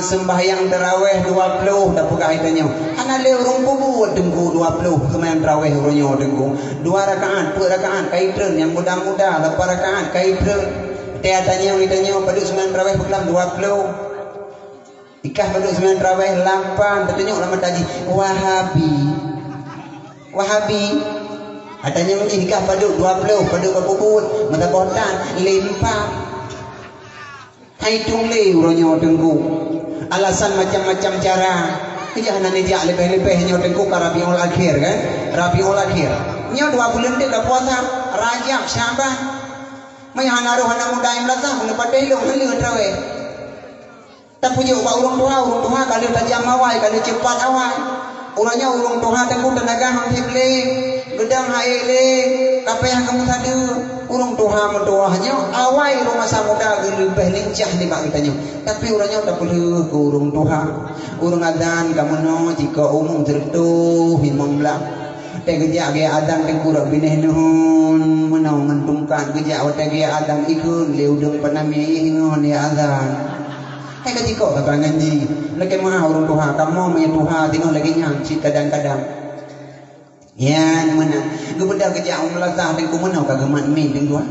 sembahyang tarawih 20 dah pegah itanya ana le urung bubu tengku 20 sembahyang tarawih uronyo tengku 2 rakaat 2 rakaat kaitreun yang muda-muda 8 rakaat kaitreun teh tanya itanya pada sembahyang tarawih beklam 20 ikah pada sembahyang tarawih 8 tetenya ulama taji Wahabi katanya nikah pada 20 pada kebubut mata botan lempak hai tungli uronyo tengku alasan macam-macam cara kejahanan dia lebih-lebih nyo tengku ka Rabiul Akhir kan Rabiul Akhir Nyo 2 bulan dia dah puasa Rajab Syaban. Mai hanaruh hana muda yang lazah lepas delong helu traweh. Tak pujuk ba urang tuha kalau tajam awai kalau cepat awai. Urangnya urang tuha tengku tenaga hang heble gedang haile kapeh kamu tadi urang tuha mendoahnya awai rumah samuda lebih lincah di mak kitanya. Tapi urangnya tak perlu ke urang tuha. Urang adan kamu no jika umum tertuh himang belah. Tegja ge adan tengku rak bineh nuhun menau ngentungkan geja tegja adan ikun leudeng panami ingon ya adan. Hai kajiko kakangan ji lagi mah urang tuha kamu me tuha tino lagi nyang ci kadang-kadang. Yan mana gebeda geja umlazah tengku menau kageman min teng tuha.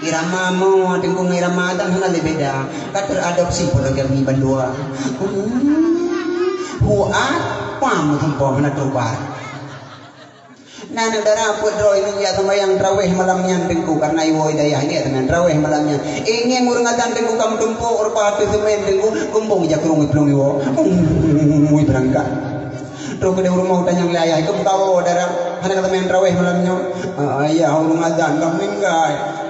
Irama mo tengku irama adan hana le beda ka teradopsi polygami bandua huat pam tempo hana tobar nana dara put roy nu ya sembayang traweh malamnya tengku karena iwo hidayah ini tenan traweh malamnya ingin urang adan tengku kam tempo urpa tu semen tengku kumpung ja kurung iplung iwo mui berangkat ro ke rumah utang yang layah ke bukawo dara hana kata men traweh malamnya ayah urang adan kam minggai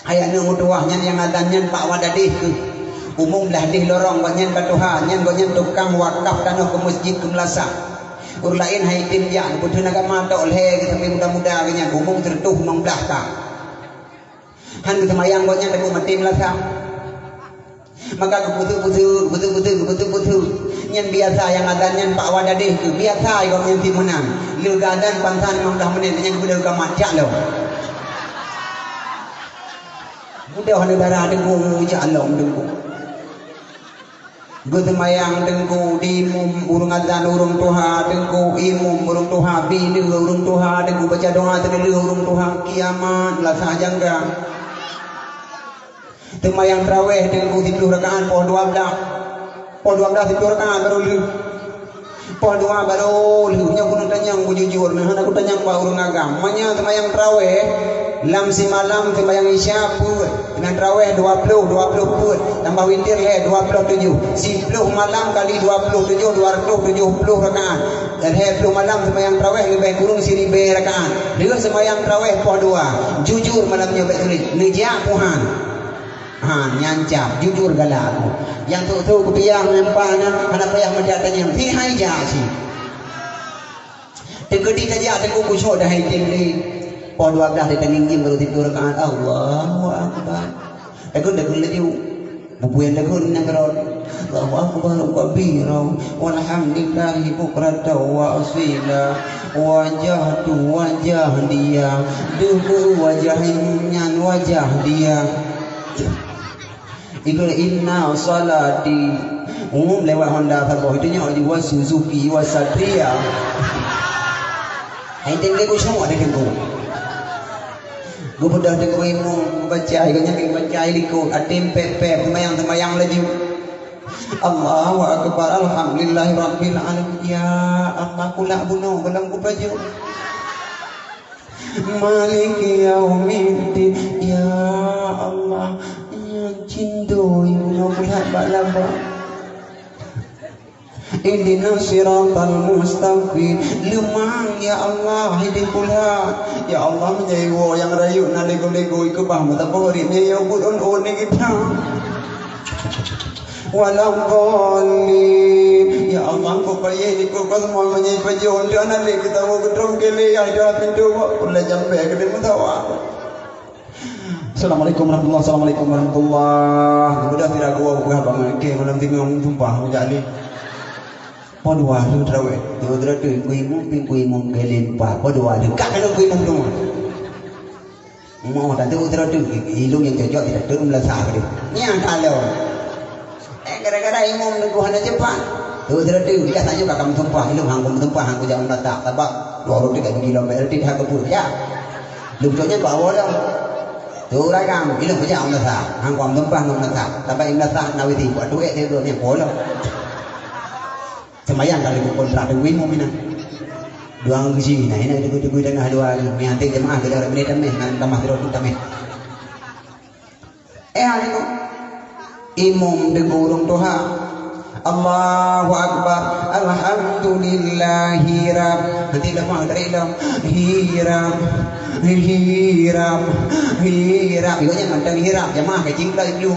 ayah nu mutuahnya yang adannya Pak Wadadih ke umum lah di lorong banyak katuhan yang banyak tukang wakaf tanah ke masjid ke Melasa ur lain hai tim jan putu naga mata oleh kita muda-muda nya umum tertuh mong belaka han semayang banyak aku mati Melasa maka betul yang biasa yang adannya Pak Wadadih ke biasa yang yang timunan lu gadan pansan 15 menit yang kuda ke macak lo udah hana darah tengku calong tengku gutemayang tengku dimum urung azan urung tuha tengku imum urung tuha bini urung tuha tengku baca doa terlelu urung tuha kiamat lasa jangga temayang traweh tengku 10 rakaat pohon 12 10 rakaat baru lu pohon 2 baru lu nya kuno tanyang bujujur nah aku tanyang ba urung agamanya temayang traweh lam si malam sembahyang isya pun dengan raweh 20 pun tambah witir le 27 10 malam kali 27 270 rakaat dan 10 malam sembahyang raweh lebih kurang 1000 rakaat dia sembahyang raweh poh 2 jujur malamnya baik tulis nejak Tuhan nyancap jujur galak yang tu kepiang nempana anak payah mendatanya si hai jasi tegedi saja tengku kusuk dah hai tinggi pohon 12 di teningin baru 7 rakaat Allahu Akbar dakun laju bubuyan dakun nangron Allahu Akbar kabira walhamdulillahi bukratan wa asila wajah dia duhu wajahnya wajah dia ikul inna salati umum lewat Honda Farboh itu nya di Suzuki Satria hai tengku kusuk ada tengku Gubudah dengan imam baca ayatnya baca iliko atim pep semayang laju Allahu Akbar alhamdulillahi rabbil alamin ya Allah kula bunuh belum ku baju maliki yaumiddin ya Allah yang cindu yang kula balaba Ihdina siratal mustaqim lemang ya Allah hidin pula ya Allah menjaiwo yang rayu na lego-lego iku paham ta pohorine ya budon one kita walam qali ya Allah ko paye ni ko semua menyai pajon dia na le kita mau gedrong kele ya ada pintu pula jambe gede mutawa Assalamualaikum warahmatullahi udah tidak gua buka banget ke malam tinggal tumpah jadi Podua lu trawe, tu tu kuimum gelin pa. Podua lu kak kalau kuimum tu. Mau tadi tu ilung yang cocok tidak tu melasa ke dia. Yang kalau, gara-gara imum lu kuhana cepat. Tu dia tanya kakak tumpah ilung hangkum tumpah hangku jangan letak. Sebab baru 3 kilometer tidak kepul ya. Lu cocoknya bawa dah. Tu rakam ilung jangan letak. Hangkum tumpah ngom letak. Tapi letak nawiti buat duit dia tu ni bola. Semayang kali kontrak dengan mu'minah 2 ngisi nah ini debu tengah 2 ni hantik jemaah ke darat menit tameh nan kamah terus tameh hari tu imam debu urung toha Allahu Akbar. Alhamdulillahi Rabb. Nanti lama dari dalam hiram, hiram, hiram. Ibunya mandang hiram. Jamaah kecing dah itu.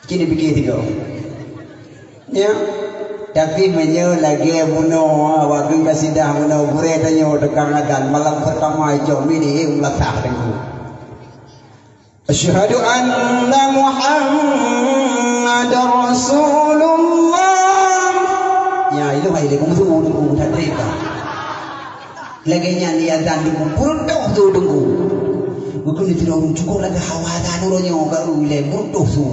Kini fikir tiga. Ya. Tapi menyo lagi bunuh waktu kasidah bunuh bure tanyo dekang adan malam pertama jom ini ulatah dengan Asyhadu anna Muhammadar Rasulullah. Ya itu hai lekung tu tunggu tak terika. Lagi nyanyi adan tunggu buruk tu tunggu. Bukan itu orang cukup lagi hawa dah nuronya baru le buruk tu.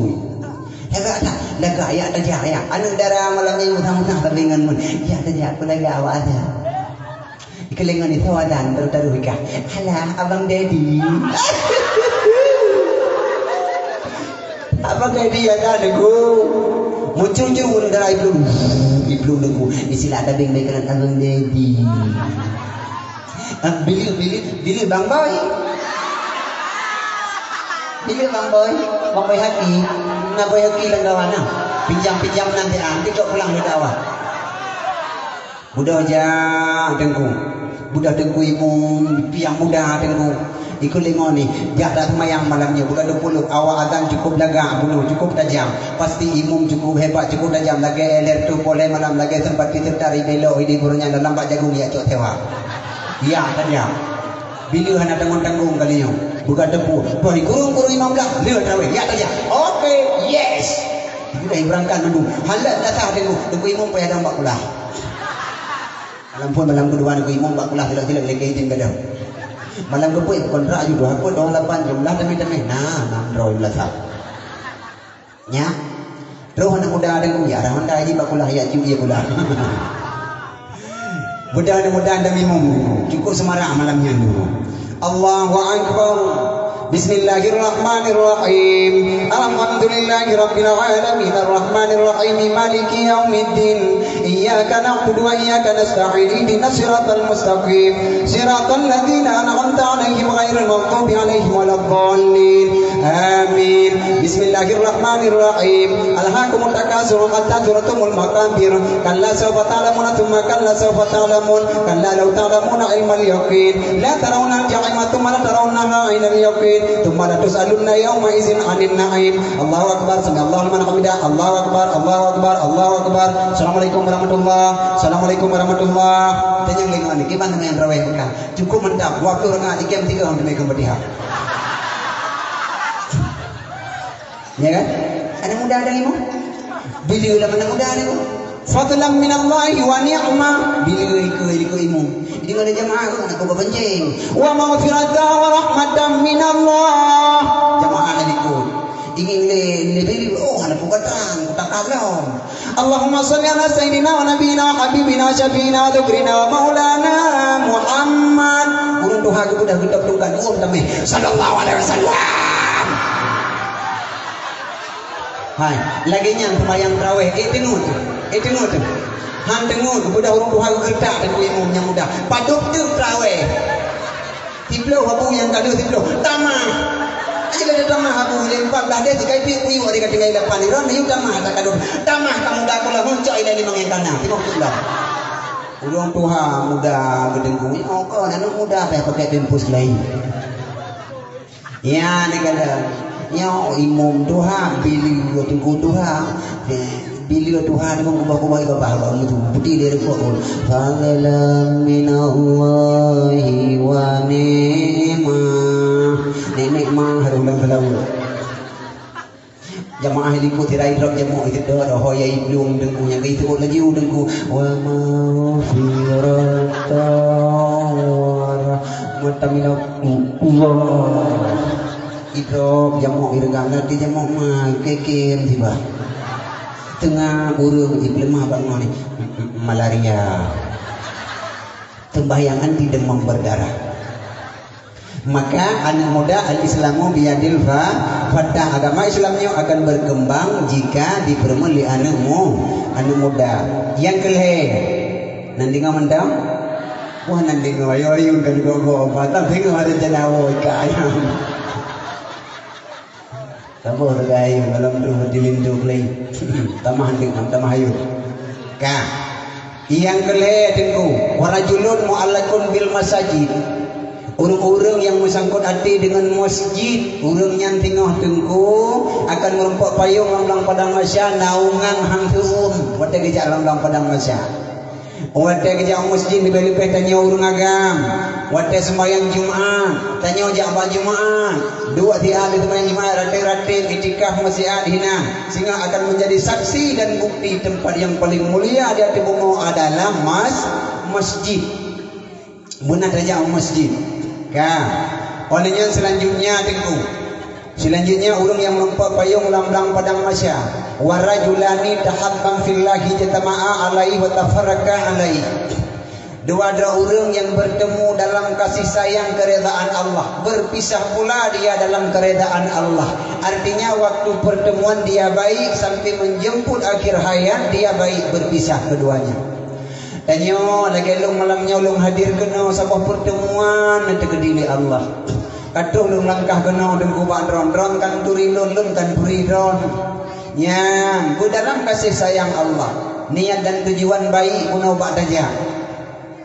Laga ayat aja ayat. Anu darah malam ini mudah-mudah terlingan mun. Ya aja aku lagi awalnya. Kelingan itu adan taruh ika. Halah abang Dedi. Abang Dedi adan aku. Muncul darah iblu aku. Istilah ada beng-bengan abang Dedi. Bili Bang Boy. Bili Bang Boy hati. Nak boy haki lang gawa na. Pinjam nanti tidak pulang di dawa. Budak aja dengku. Budak dengku imum piang muda dengku. Ikut lengon ni. Dia tak semayang malamnya. Budak 20 awal azan cukup lagak bulu cukup tajam. Pasti imum cukup hebat cukup tajam. Lagi eler tu boleh malam lagi sempat kita tarik belok ini burunya dalam bak jagung ya cok tewa. Ya tajam. Bila hendak tanggung kalinya. Bukan debu. Bagi kurung imam dah. Lihat tarawih. Ya tajam. Okay. Yes. Itu dah berangkat dulu. Halal datang dulu imam payah dah 40. Malam pun malam kedua dulu imam 40 tidak lagi izin dah. Malam kedua kontrak juga aku 28 jumlah demi. Nah, 600 sah. Nya. Terus anak muda ada ya dah Honda ini 40 ya cium dia pula. Mudah-mudahan demi imam cukup semarak malamnya dulu. Allahu Akbar. Bismillahirrahmanirrahim. Alhamdulillahi rabbil alamin arrahmanir rahim maliki yaumiddin. Iyyaka na'budu wa iyyaka nasta'in ihdinas siratal mustaqim siratal ladzina an'amta 'alaihim ghairil maghdubi 'alaihim waladdallin. Amin. Bismillahirrahmanirrahim. Alhaakumut takatsur hatta zurtumul maqabir. Kalla sawfa ta'lamuna thumma kalla sawfa ta'lamun. Kalla law ta'lamuna 'ilmal yaqin la tarawna al-jahima thumma la tarawnaha 'ainal yaqin. Thumma la tus'alunna yawma idzin 'anil na'im. Allahu akbar. Sami'allahu liman hamidah. Allahu akbar. Allahu akbar. Allahu akbar. Assalamualaikum warahmatullahi. Assalamualaikum warahmatullahi. Tanyang lengan ni gimana dengan raweh ka? Cukup mendap waktu rengat jam 3 untuk mereka berdiha. Ya kan? Anak muda ada lima. Bila lah anak muda ni. Fadlan min Allah wa ni'mah. Bila iku imum. Jadi ada jemaah aku nak kau berpencing. Wa maghfiratan wa rahmatan min Allah. Jemaah ni ikut. Ingin lebih anak bukatan tak kalam. Allahumma salli ala sayyidina wa nabiyina wa habibina syafiina wa dhukrina wa maulana Muhammad. Urun Tuhan aku dah gedap tungkan tamai. Sallallahu alaihi wasallam. Hai, lagi nyang sembahyang tarawih. Tengok tu. Han tengok budak orang Tuhan gerdak dan imam yang muda. Paduk tu tarawih. Tiplo habu yang kadu tiplo. Tamah. Aja ada tamah habu lempang dah dia tiga pi kuyu ada tinggal 8 ni ron ni tamah tak kadu. Tamah kamu dah kula muncak ila 5 yang tanah. Tengok tu lah. Orang Tuhan muda gedengku. Oh kau anak muda pakai tempus lain. Ya ni kala yang imam Tuhan bila tunggu Tuhan bila Tuhan pun kubah-kubah ke bawah itu putih dari pun fadlan minallahi wa ni'mah harus dalam jamaah liku tirai drop jamaah itu dah hoya ibnu dengku yang itu lagi dengku wa maghfiratan wa rahmatan min Allah. Idrop jamu irgam nanti jamu mah kekem tiba tengah urung iblemah bang ni malaria tembayangan di demam berdarah. Maka anak muda al-Islamu biyadil fadah agama Islamnya akan berkembang jika dipermuli anak muda. Yang kelih nanti ngau mendam wah nanti ngau ayo kan gogo batang tengok ada janawo kaya. Tabuh tergayu dalam tu dilindu kelai. Tamah dengan tamah hayut. Ka. Yang kelai tengku, warajulun mu'allakun bil masajid. Orang-orang yang bersangkut hati dengan masjid, orang yang tengah tengku akan merempak payung lam padang masya naungan hangtuum. Wate kejak lam padang masya. Wate kejak masjid lebih-lebih tanya orang agam. Wate sembahyang Jumaat, tanya jak ba Jumaat. Dua tiap hari sembahyang Jumaat rating-rating itikaf masjid hina sehingga akan menjadi saksi dan bukti tempat yang paling mulia di hati bumi adalah masjid. Benar saja masjid. Olehnya selanjutnya tengku. Selanjutnya orang yang melompat payung lambang padang masya. Warajulani tahabbam fillahi jatama'a alaihi wa tafarraka alaihi. Dua orang yang bertemu dalam kasih sayang keredaan Allah, berpisah pula dia dalam keredaan Allah. Artinya waktu pertemuan dia baik sampai menjemput akhir hayat dia baik, berpisah keduanya. Tanya lagi long malamnya long hadir kena sebuah pertemuan nanti kedili Allah. Katuh long langkah kena dan kubak ron kan turi lun kan turi ron. Yang dalam kasih sayang Allah, niat dan tujuan baik guna ubak saja.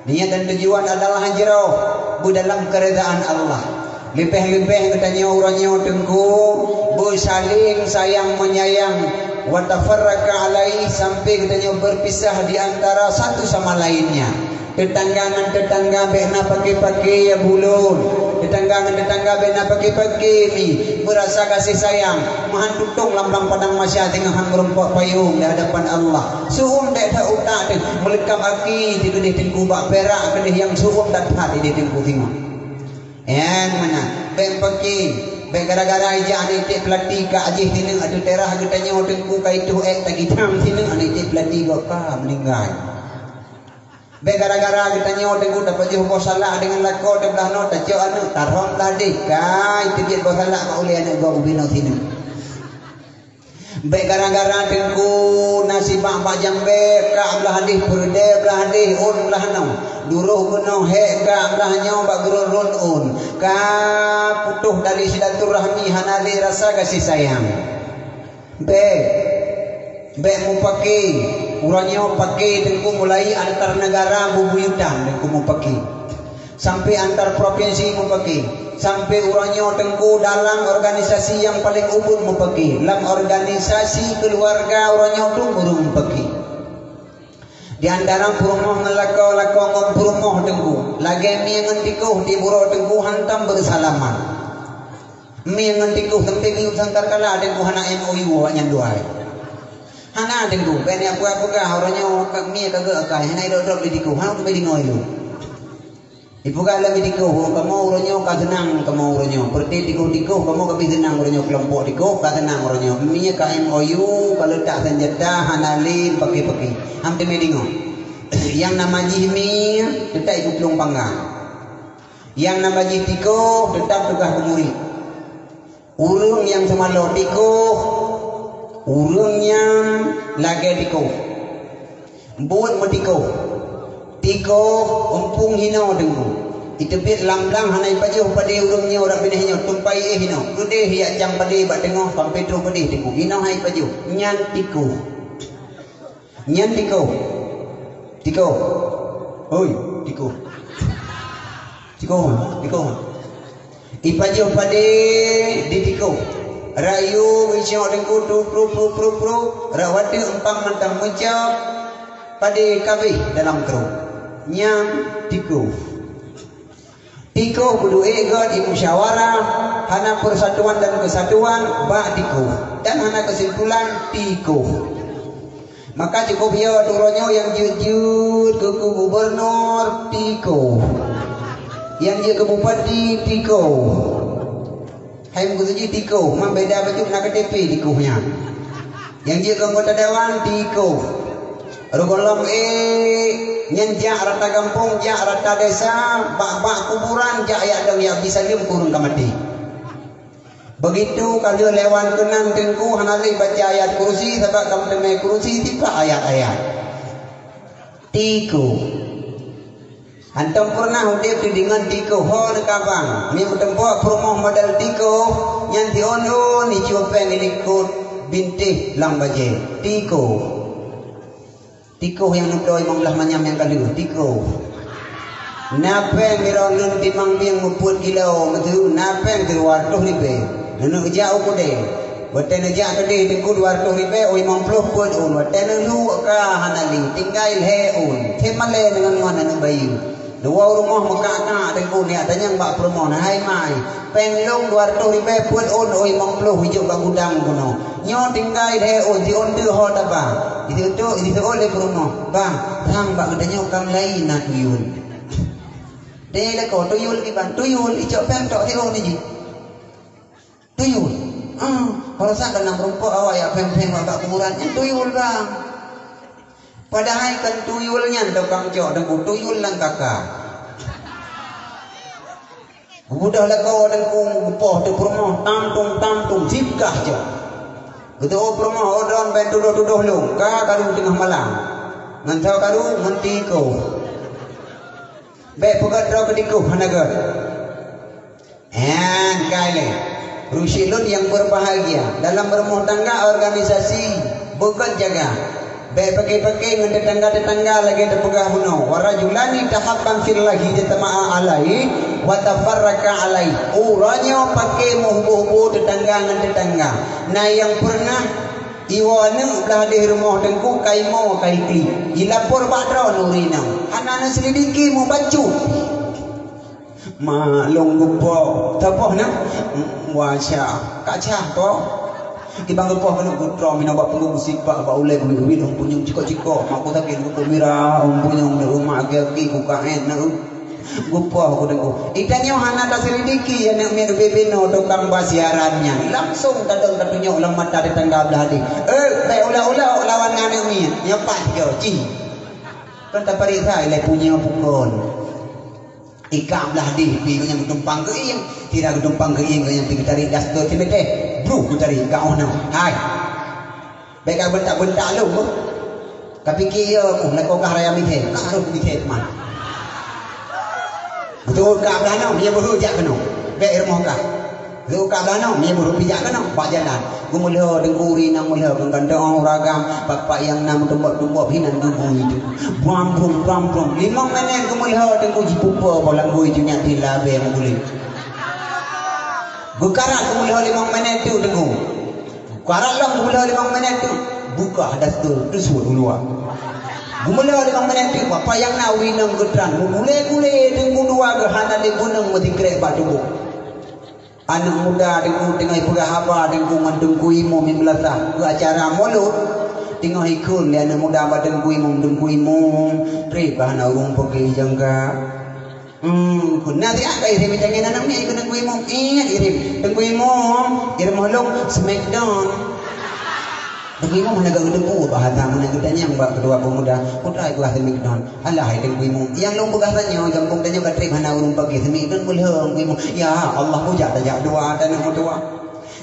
Niat dan tujuan adalah hajrah dalam keredaan Allah. Lebih-lebih katanya orangnya tengku bersaling sayang menyayang. Wa tafarraka alaihi sampai katanya berpisah di antara satu sama lainnya. Tetangga dengan tetangga bena pakai-pakai ya bulun. Tetangga dengan tetangga bena pakai-pakai ni berasa kasih sayang. Mahan tutung lambang padang masya tengah hang merempak payung di hadapan Allah. Suhum tak tak utak tu melekam aki di kedih tengku bak perak kedih yang suhum tak tak di tengku tengok. Yang mana? Ben pakai baik gara-gara aja anak itik pelatih ka ajih tineng adu terah getanya tengku ka itu tak hitam tineng anak itik pelatih ka meninggal. Baik gara-gara getanya tengku dapat jauh salah dengan lako de belah no tajau anak tarom tadi ka itu dia salah ka oleh anak gua ubino tineng. Baik gara-gara tengku nasi bak jambe ka belah hadih purde belah hadih on belah no. Duruh kuno he ka belahnya bak gerun un ka putuh dari silaturahmi hanali rasa kasih sayang. Be mu pakai urangnya pakai tengku mulai antar negara bubuyutan tengku mu pakai sampai antar provinsi mu pakai sampai urangnya tengku dalam organisasi yang paling umum mu pakai dalam organisasi keluarga urangnya tu burung mu pakai. Di antara purmoh ngelako ngom purmoh tengku lagi mi ngentikuh di buro tengku hantam bersalaman mi ngentikuh tempe ki sangkar kala tengku hana MOU awaknya duai hana tengku beni apa ka orangnya mi kagak akai hana dok di diku hana tu di ngoilu ibu kala mi diku kamu orangnya ka senang kamu orangnya berarti diku kamu ka senang orangnya kelompok diku ka senang orangnya mi ka MOU kalau tak senjata hana lin pakai hampir medingo yang nama jihmi tetap ikut pelung panggang yang nama jitiko tetap tukah kemuri urung yang semalo tiko urung yang lagi tiko buat metiko tiko umpung hino dengku itu bit lamblang hanai pajuh pada urungnya orang binihnya tumpai hino gede hiak jam pada bat tengok sampai tu pada dengku hino hai pajuh nyan tiko tiko oi tiko ipajo pade di tiko rayu wisyo dengku pro rawati empang mantang mencap pade kabe dalam kru nyam tiko kudu egot di musyawarah hana persatuan dan kesatuan ba tiko dan hana kesimpulan tiko. Maka cukup ya turunnya yang jujur ke gubernur tiko, yang dia ke bupati tiko, hai musuji tiko, membeda baju nak KTP tikonya, yang dia ke anggota dewan tiko, rogolom nyenjak rata kampung, jak rata desa, bak kuburan, jak ya dong ya bisa dia kurung kamati. Begitu kalau lewat kenang tengku hanali baca ayat kursi sebab kamu temui kursi tiba ayat-ayat. Tiko Antum pernah udip dengan tiko ho dekabang. Ni bertempat perumahan modal tiko yang tion ni cupeng ikut bintih lambaje. Tiko. Tiko yang nudoi manglah manyam yang kali tiko. Napeng mirondun timang biang muput kilau matu napeng keluar tuh ribe. Nunu jauh kode. Wate nejak kode tengku 200 ribe oi 50 pun un. Wate nunu ka hanali tinggal he un. Temale dengan mana nu bayu. Dua rumah mekak-kak tengku ni adanya mbak permohon hai mai penglong 200 ribu pun on oi 50 hijau kat gudang kuno nyo tinggal he on di on tu ho ta bang itu oleh permohon bang mbak kedanya kang lain nak tuyul deh le ko tuyul ki bang tuyul ijo peng tok ti on ni tuyul kalau sak kan rumput awak ya peng-peng kat kuburan tuyul bang. Padahal kan tuyulnya tukang jok dan tuyul lang kakak. Udah lah kau dan kupoh tu permoh tamtung zipkah je. Betul permoh odon ben tuduh lu. Ka kalu tengah malam. Ngantau kalu mentiko. Be pegat ro kediko hanaga. Kale. Rusilun yang berbahagia dalam berumah tangga organisasi bekat jaga. Baik pakai dengan tetangga lagi terpegah bunuh. Warajulani tahabban fillahi jatama'a alai wa tafarraka alai. Orangnya pakai muhbu-hbu tetangga dengan tetangga. Nah yang pernah iwana belah di rumah tengku kaimo kaiti. Ilapor badra nurina. Anak-anak selidiki mau bacu. Malung gupo. Tapoh nak? Wasya. Kacah kok. Ibang gepoh kena putra mina bak punggung sipak bak ulai bulu duit punyung cikok-cikok mak ko takin ko mira punyung di rumah aki ku kaen na gepoh ko dengko itanyo hana ta selidiki ya nek mir bebeno tukang basiarannya langsung kadang katunyo ulang mata di tangga belah di be ulah lawan ngane mi nyapat yo ci kan ta parisa ile punya pukon ikam belah di pi ko yang tumpang ke ing tidak tumpang ke ing yang pi cari das do timete bro ku cari kau nak hai baik kau bentak lu tapi kia nak kau kah raya mithe kah mithe mana betul kah belano dia baru jak kena baik rumah kah lu kah belano dia baru pijak kena pak jalan gumulho dengkuri nang mulho kandang ragam bapak yang nam tumbok hinan gugu itu buambung 5 minit gumulho dengku jipupa bolang gui junya dilabe nguli Bukarat kumulho 5 minit tu tengok. Bukarat lang kumulho 5 minit tu. Buka hadas tu suruh keluar. Kumulho 5 minit tu apa yang nak winang gedran. Gule tengok dua ke hana di gunung mati krek batu. Anak muda tengok tengah pegah apa tengok mandengku imo mimlasa ke acara mulut. Tengok ikut le anak muda badengku imo tre bahana urung pergi jangka. Kunna dia kai rim jangan anak ni kena kui mom irim tengui mom irim holong smackdown tengui mom naga gedengku bahasa mana gedanya mbak kedua pemuda putra ibu ahli smackdown alah hai tengui mom yang long begasannya jangkung tanya katrik mana urung pagi smackdown boleh kui mom ya Allah puja tajak doa dan doa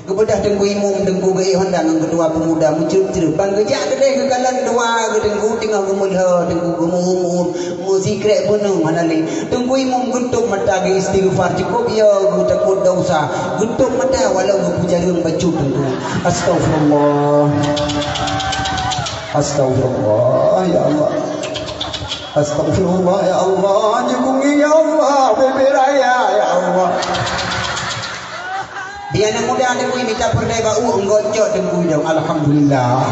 kebedah tengui mom tengku ge honda nang kedua pemuda muncul bang gejak deh ke kalan doa ge tengku tinggal gemulha tengku gemumur muzikrek bunung hanali tengku mom guntuk mata ge istighfar cukup ya gu takut dosa guntuk mata walau gu pujareum baju tengku astagfirullah ya Allah astagfirullah ya Allah nyukungi ya Allah beberaya ya Allah dia anak muda ada kui minta perdai bau enggocok tengku dong alhamdulillah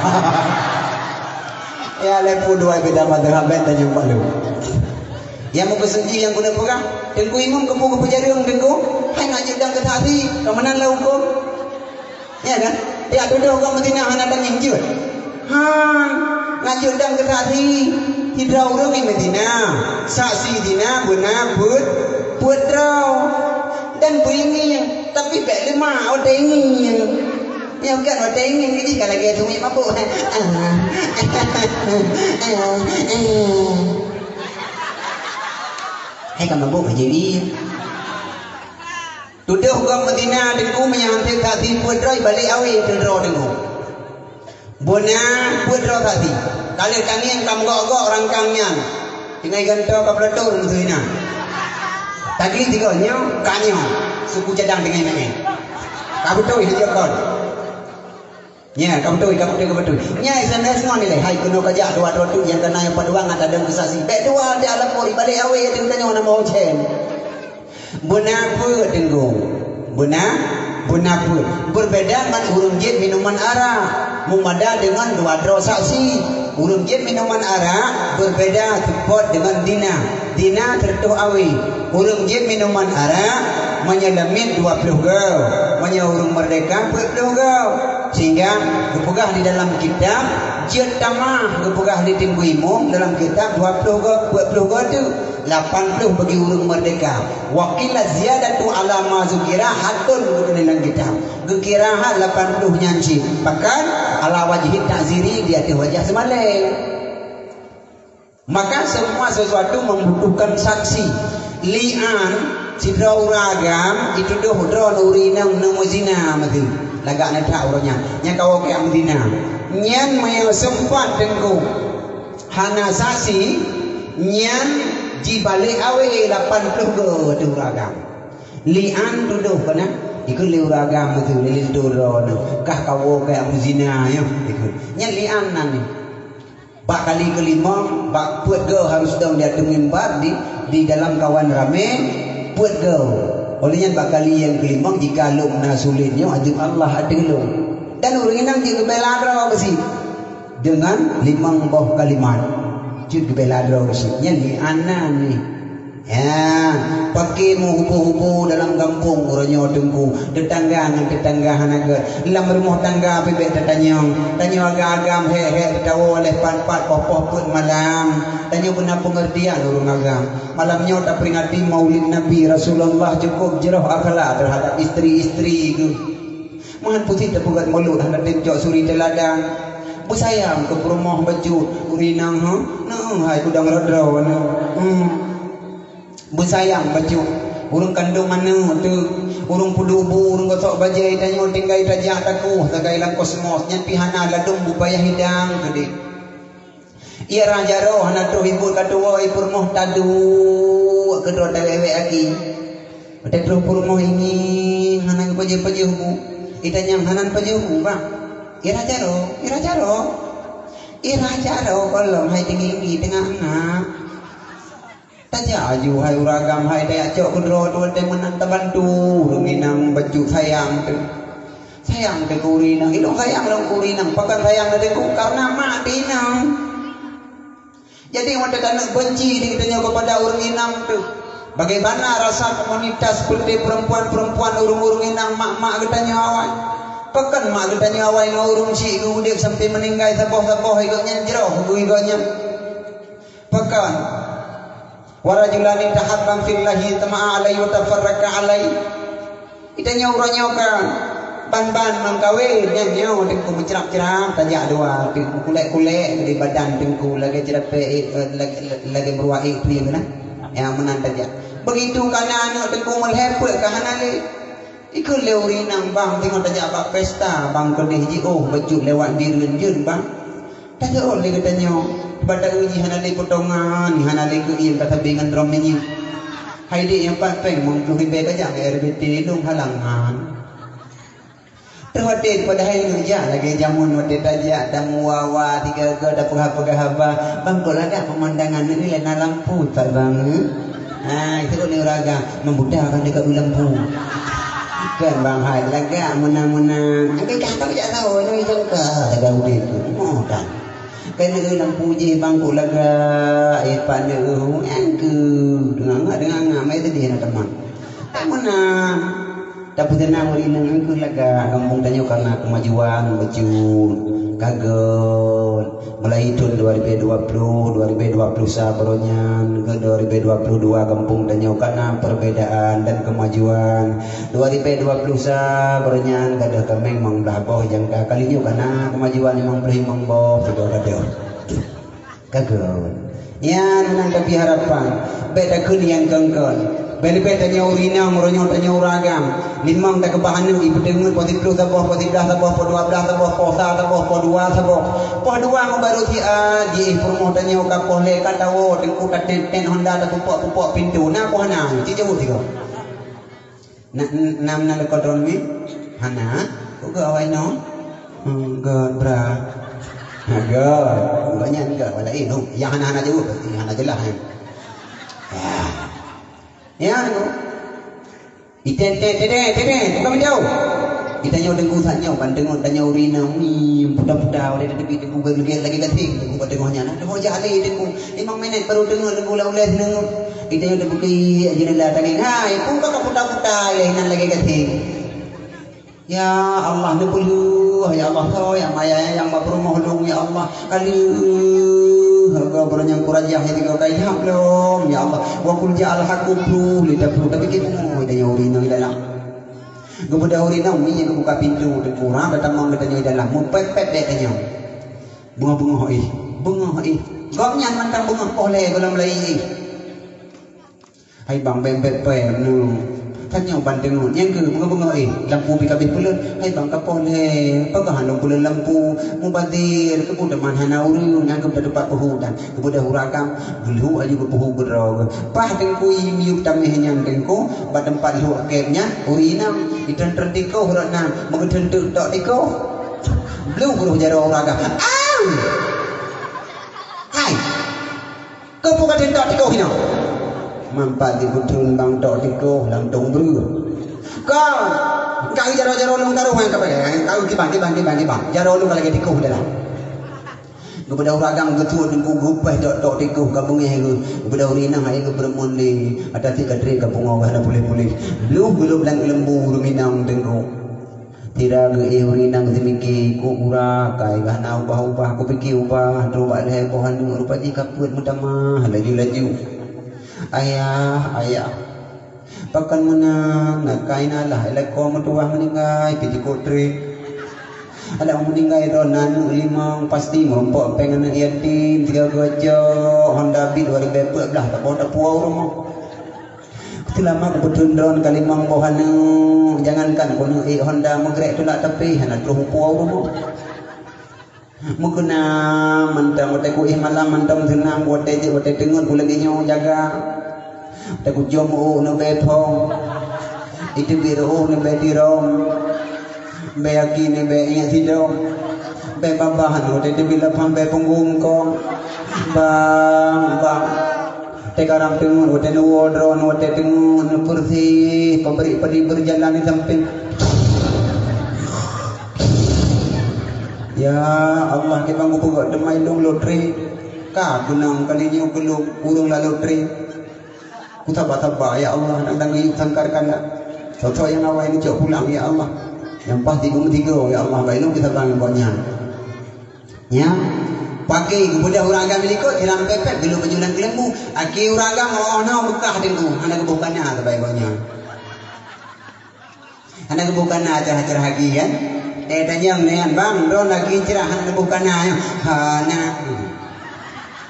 ya lepu dua beda madhab ben tanya malu yang mau kesenji yang guna perang tengku imam kepu kejaring tengku hai ngaji dang ke hati kamanan lah hukum ya kan ya duduk orang Madinah hana dang injut ngaji dang ke hati hidrau orang di Madinah saksi dina benar putrau dan bunyi tapi bek lemah ada ingin ya bukan ada ingin jadi kalau dia tumi mabuk kan mabuk jadi duduk orang Madinah dengku menyantai hati putrai balik awi terdro dengku bona putro hati kalau kami yang kam gok orang kamnya Tinggal ganto ke pelatur tu ina. Tadi tiga nyo kanyo suku cadang dengan ini. Kamu tahu dia kon. Ya, kamu tahu. Nya sana semua ni leh. Hai kuno kerja dua tu yang kena yang paduang ada dalam kesaksi. Bek dua dia lapor balik awe dia tanya nama ocen. Bunapu tenggu. Bunapu. Berbeda dengan urung jin minuman arak. Mumada dengan dua saksi. Urung jin minuman arak berbeda tepot dengan dina. Dina tertuh awi. Urung jin minuman arak menyelamin 20 gau. Urung merdeka 40 gau. Sehingga kepegah di dalam kitab jid tamah kepegah di tinggu imum dalam kitab 20 gau tu 80 bagi urung merdeka. Wakilah ziyadatu ala ma zukira hatun dalam kitab. Gekiraha 80 nyanci. Bahkan ala wajhi ta'ziri di atas wajah semalai. Maka semua sesuatu membutuhkan saksi. Li'an sidra uragam itu doh nurinang namuzina mati. Lagak nak tak urangnya. Nya kau ke amdina. Nyan maya sempat tengku. Hana saksi nyan jibalik awe 80 ke tu uragam. Li'an tu doh kana ikut li uragam tu lilin dorono. Kah kau ke amdina ya ikut. Nyan li'an nani. Bak kali kelima, bak puat go harus dong dia dengan bar di dalam kawan rame puat go. Olehnya bak kali yang kelima jika lu nasulitnya ajib Allah adilum. Dan orang inang jika beladra besi dengan 5 boh kalimat. Jika beladra besi nya li anan ni. Ya, pakai mu hubu-hubu dalam kampung orangnya tengku tetangga dengan tetangga hanaga dalam rumah tangga bebek tanya agam he tahu oleh pan-pan popoh pun malam tanya benar pengertian orang agam malamnya tak peringati maulid Nabi Rasulullah cukup jerah akhlak terhadap isteri-isteri itu mahan putih terpugat mulut hendak tenjok suri teladan bersayang ke rumah baju urinang hai kudang rodro bersayang baju urung kandung mana tu urung pudubu urung gosok bajai tanya tinggal tajak takuh tagai lang kosmos nyan pihana ladung bupaya hidang gede ia raja roh hana tu ibu kadua ibu moh tadu kedua tawewe aki ada purmo ini hana baju bu itanya hanan baju bu bang ia raja roh kalau hai tinggi tengah anak tanya aju hai uragam hai daya cok kudro tu te menang tabantu ruminang baju sayang te kurinang itu sayang dong kurinang pakan sayang te ku karena mak dinang jadi wanda tanah benci ditanya kepada urang inang tu bagaimana rasa komunitas seperti perempuan-perempuan urung inang mak ketanya awal pakan mak ketanya awal ngurung si udik sampai meninggal saboh ikutnya jero ikutnya pakan warajulani tahabbam fillahi tama'a alai wa tafarraka alai itanya uranya kan ban mangkawin nyanyo tengku mencerap-cerap tajak dua tengku kulek-kulek di badan tengku lagi cerap lagi berwai tu na yang menan tajak begitu kana anak tengku melhepek ka hanale ikut leurinang bang tengok tajak bak pesta bang kedih ji baju lewat dirun jeun bang tajak oleh katanya pada uji hanali potongan hanali ke ieu kata bingan romenya haidi yang pateng mengkuhi be kajak RBT dong halangan terhadap pada hari kerja lagi jamun wate tajak tamu wawa tiga ke dah pegah haba bang kau laga pemandangan ini lena lampu tak bang itu ni raga membudahkan dekat lampu kan bang hai laga menang angkat kata tak tahu ni jangka laga udit tu kan kena lampu je bangku laga pada angku dengan mai tadi nak teman tak mana tapi tenang urinang angku laga kampung tanya karena kemajuan baju kaget mulai tahun 2020 sabaronyan ke 2022 kampung tanya karena perbedaan dan kemajuan 2020 sabaronyan kada kemeng mang dah boh jangka kalinya karena kemajuan memang beri mang boh sudah kada kaget ya nang tapi harapan beda kun yang kengkon Beli-beli tanya urina, ngoronyong tanya uragam. Limang tak kebahanan ibu dengar poti 10 tabah, poti 11 tabah, poti 12 tabah, posa tabah, poti 2 tabah. Poti 2 mo baru di promo tanya ka pohle ka tawo tengku ka ten Honda ta pupuk pintu na ko hana. Ci jauh tiga. Nam na ko don mi. Hana, ko ga awai no. God bra. God. Banyak enggak wala itu. Yang hana jauh, hana jelas. Ya, tu. Iten, bukan jauh. Kita nyawa dengku tanya, bandeng tanya urina, budak-budak, ada tepi dengku geliat lagi gating, dengku pada tengahnya, nak dengku jahli dengku, 5 minit baru dengar dengku laulah dengar. Kita nyawa dengku jendela tadi, hai, pun kau budak-budak, ya hinan lagi gating. Ya Allah, nebulu, ya Allah, ya Maya yang berumah long, ya Allah, kali. Kau bernyang kurajah yang kau kaya belum ya Allah wa kul ja'al hakublu lidah perlu tapi kita mau kita urina dalam kepada urina umi yang buka pintu dan kurang datang mau kita dalam mu pepet tanya bunga gak nyan mantang bunga oleh dalam lai hai bang bempet nu tanya bandeng yang ke bunga lampu pikabih pulen hai bang kapoleh pagahan pulen lampu mubadir kebudaman hana urun yang kepada depan pehudan kepada huragam gelu aja berpuhu berog pah tengku imiuk tamehnya tengku badan palu akhirnya urinam itan terdiko hurana mengentuk tok diko belum guru jaro huragam hai kau bukan tentok diko hina mampat di putun bang tok tiko lang tong bru kau jaro long taruh yang kau kibang jaro long lagi tiko dalam kepada uragam getu dan gupah tok tiko kabung helu kepada urina hai ke bermun ni ada tiga dri kabung ada boleh belum lang lembu ruminang tengko tidak ke urinang demiki ku ura kai gana ubah ku pikir ubah roba leh pohan rupa jika puat mutama laju ayah pakan menang nak kain Allah elako metuah meninggai piji kotri ada meninggai ronan limang pasti merompok pengen yatim 3 gojo Honda Beat 2014 tak puau rumah selama kebetulan drone kali mang bohan jangankan kono Honda megrek tu nak tepi hana terus puau rumah mukena mentang wote ku malam mentang senang wote dengar ku lagi nyo jaga te ku jomo no betong itu biro no betirong be akini be nya sidong be babahan wote de bila pambe punggung kong bang te karang tengun wote no wodron wote tengun kursi pemberi berjalan di samping. Ya Allah kita ngupuk demai dong lotri ka gunang kalinya ukulung urung la lotri ku tabah ya Allah nang yuk sangkarkan cocok yang awal ini cok pulang ya Allah yang pasti tiga ya Allah bailung kita bang banyak ya pakai kepada uragam ikut hilang pepet belum penjualan kelembu aki uragam ono bekah dengku anak kebukannya terbaik banyak anak kebukannya acara hagi kan tanya nean bang don lagi cerahan bukan hana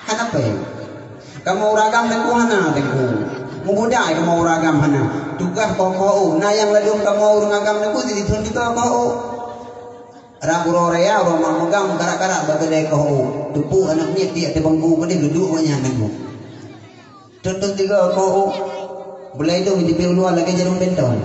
apa ya kamu uragam tengku hana tengku mubudai kamu uragam hana tugas kau na yang ladung kamu uragam tengku jadi tunjuk kau rapuro rea rumah megam karak bagedai kau tupu anaknya dia di bangku pada duduk banyak tengku contoh 3 kau boleh itu di luar lagi jarum bentong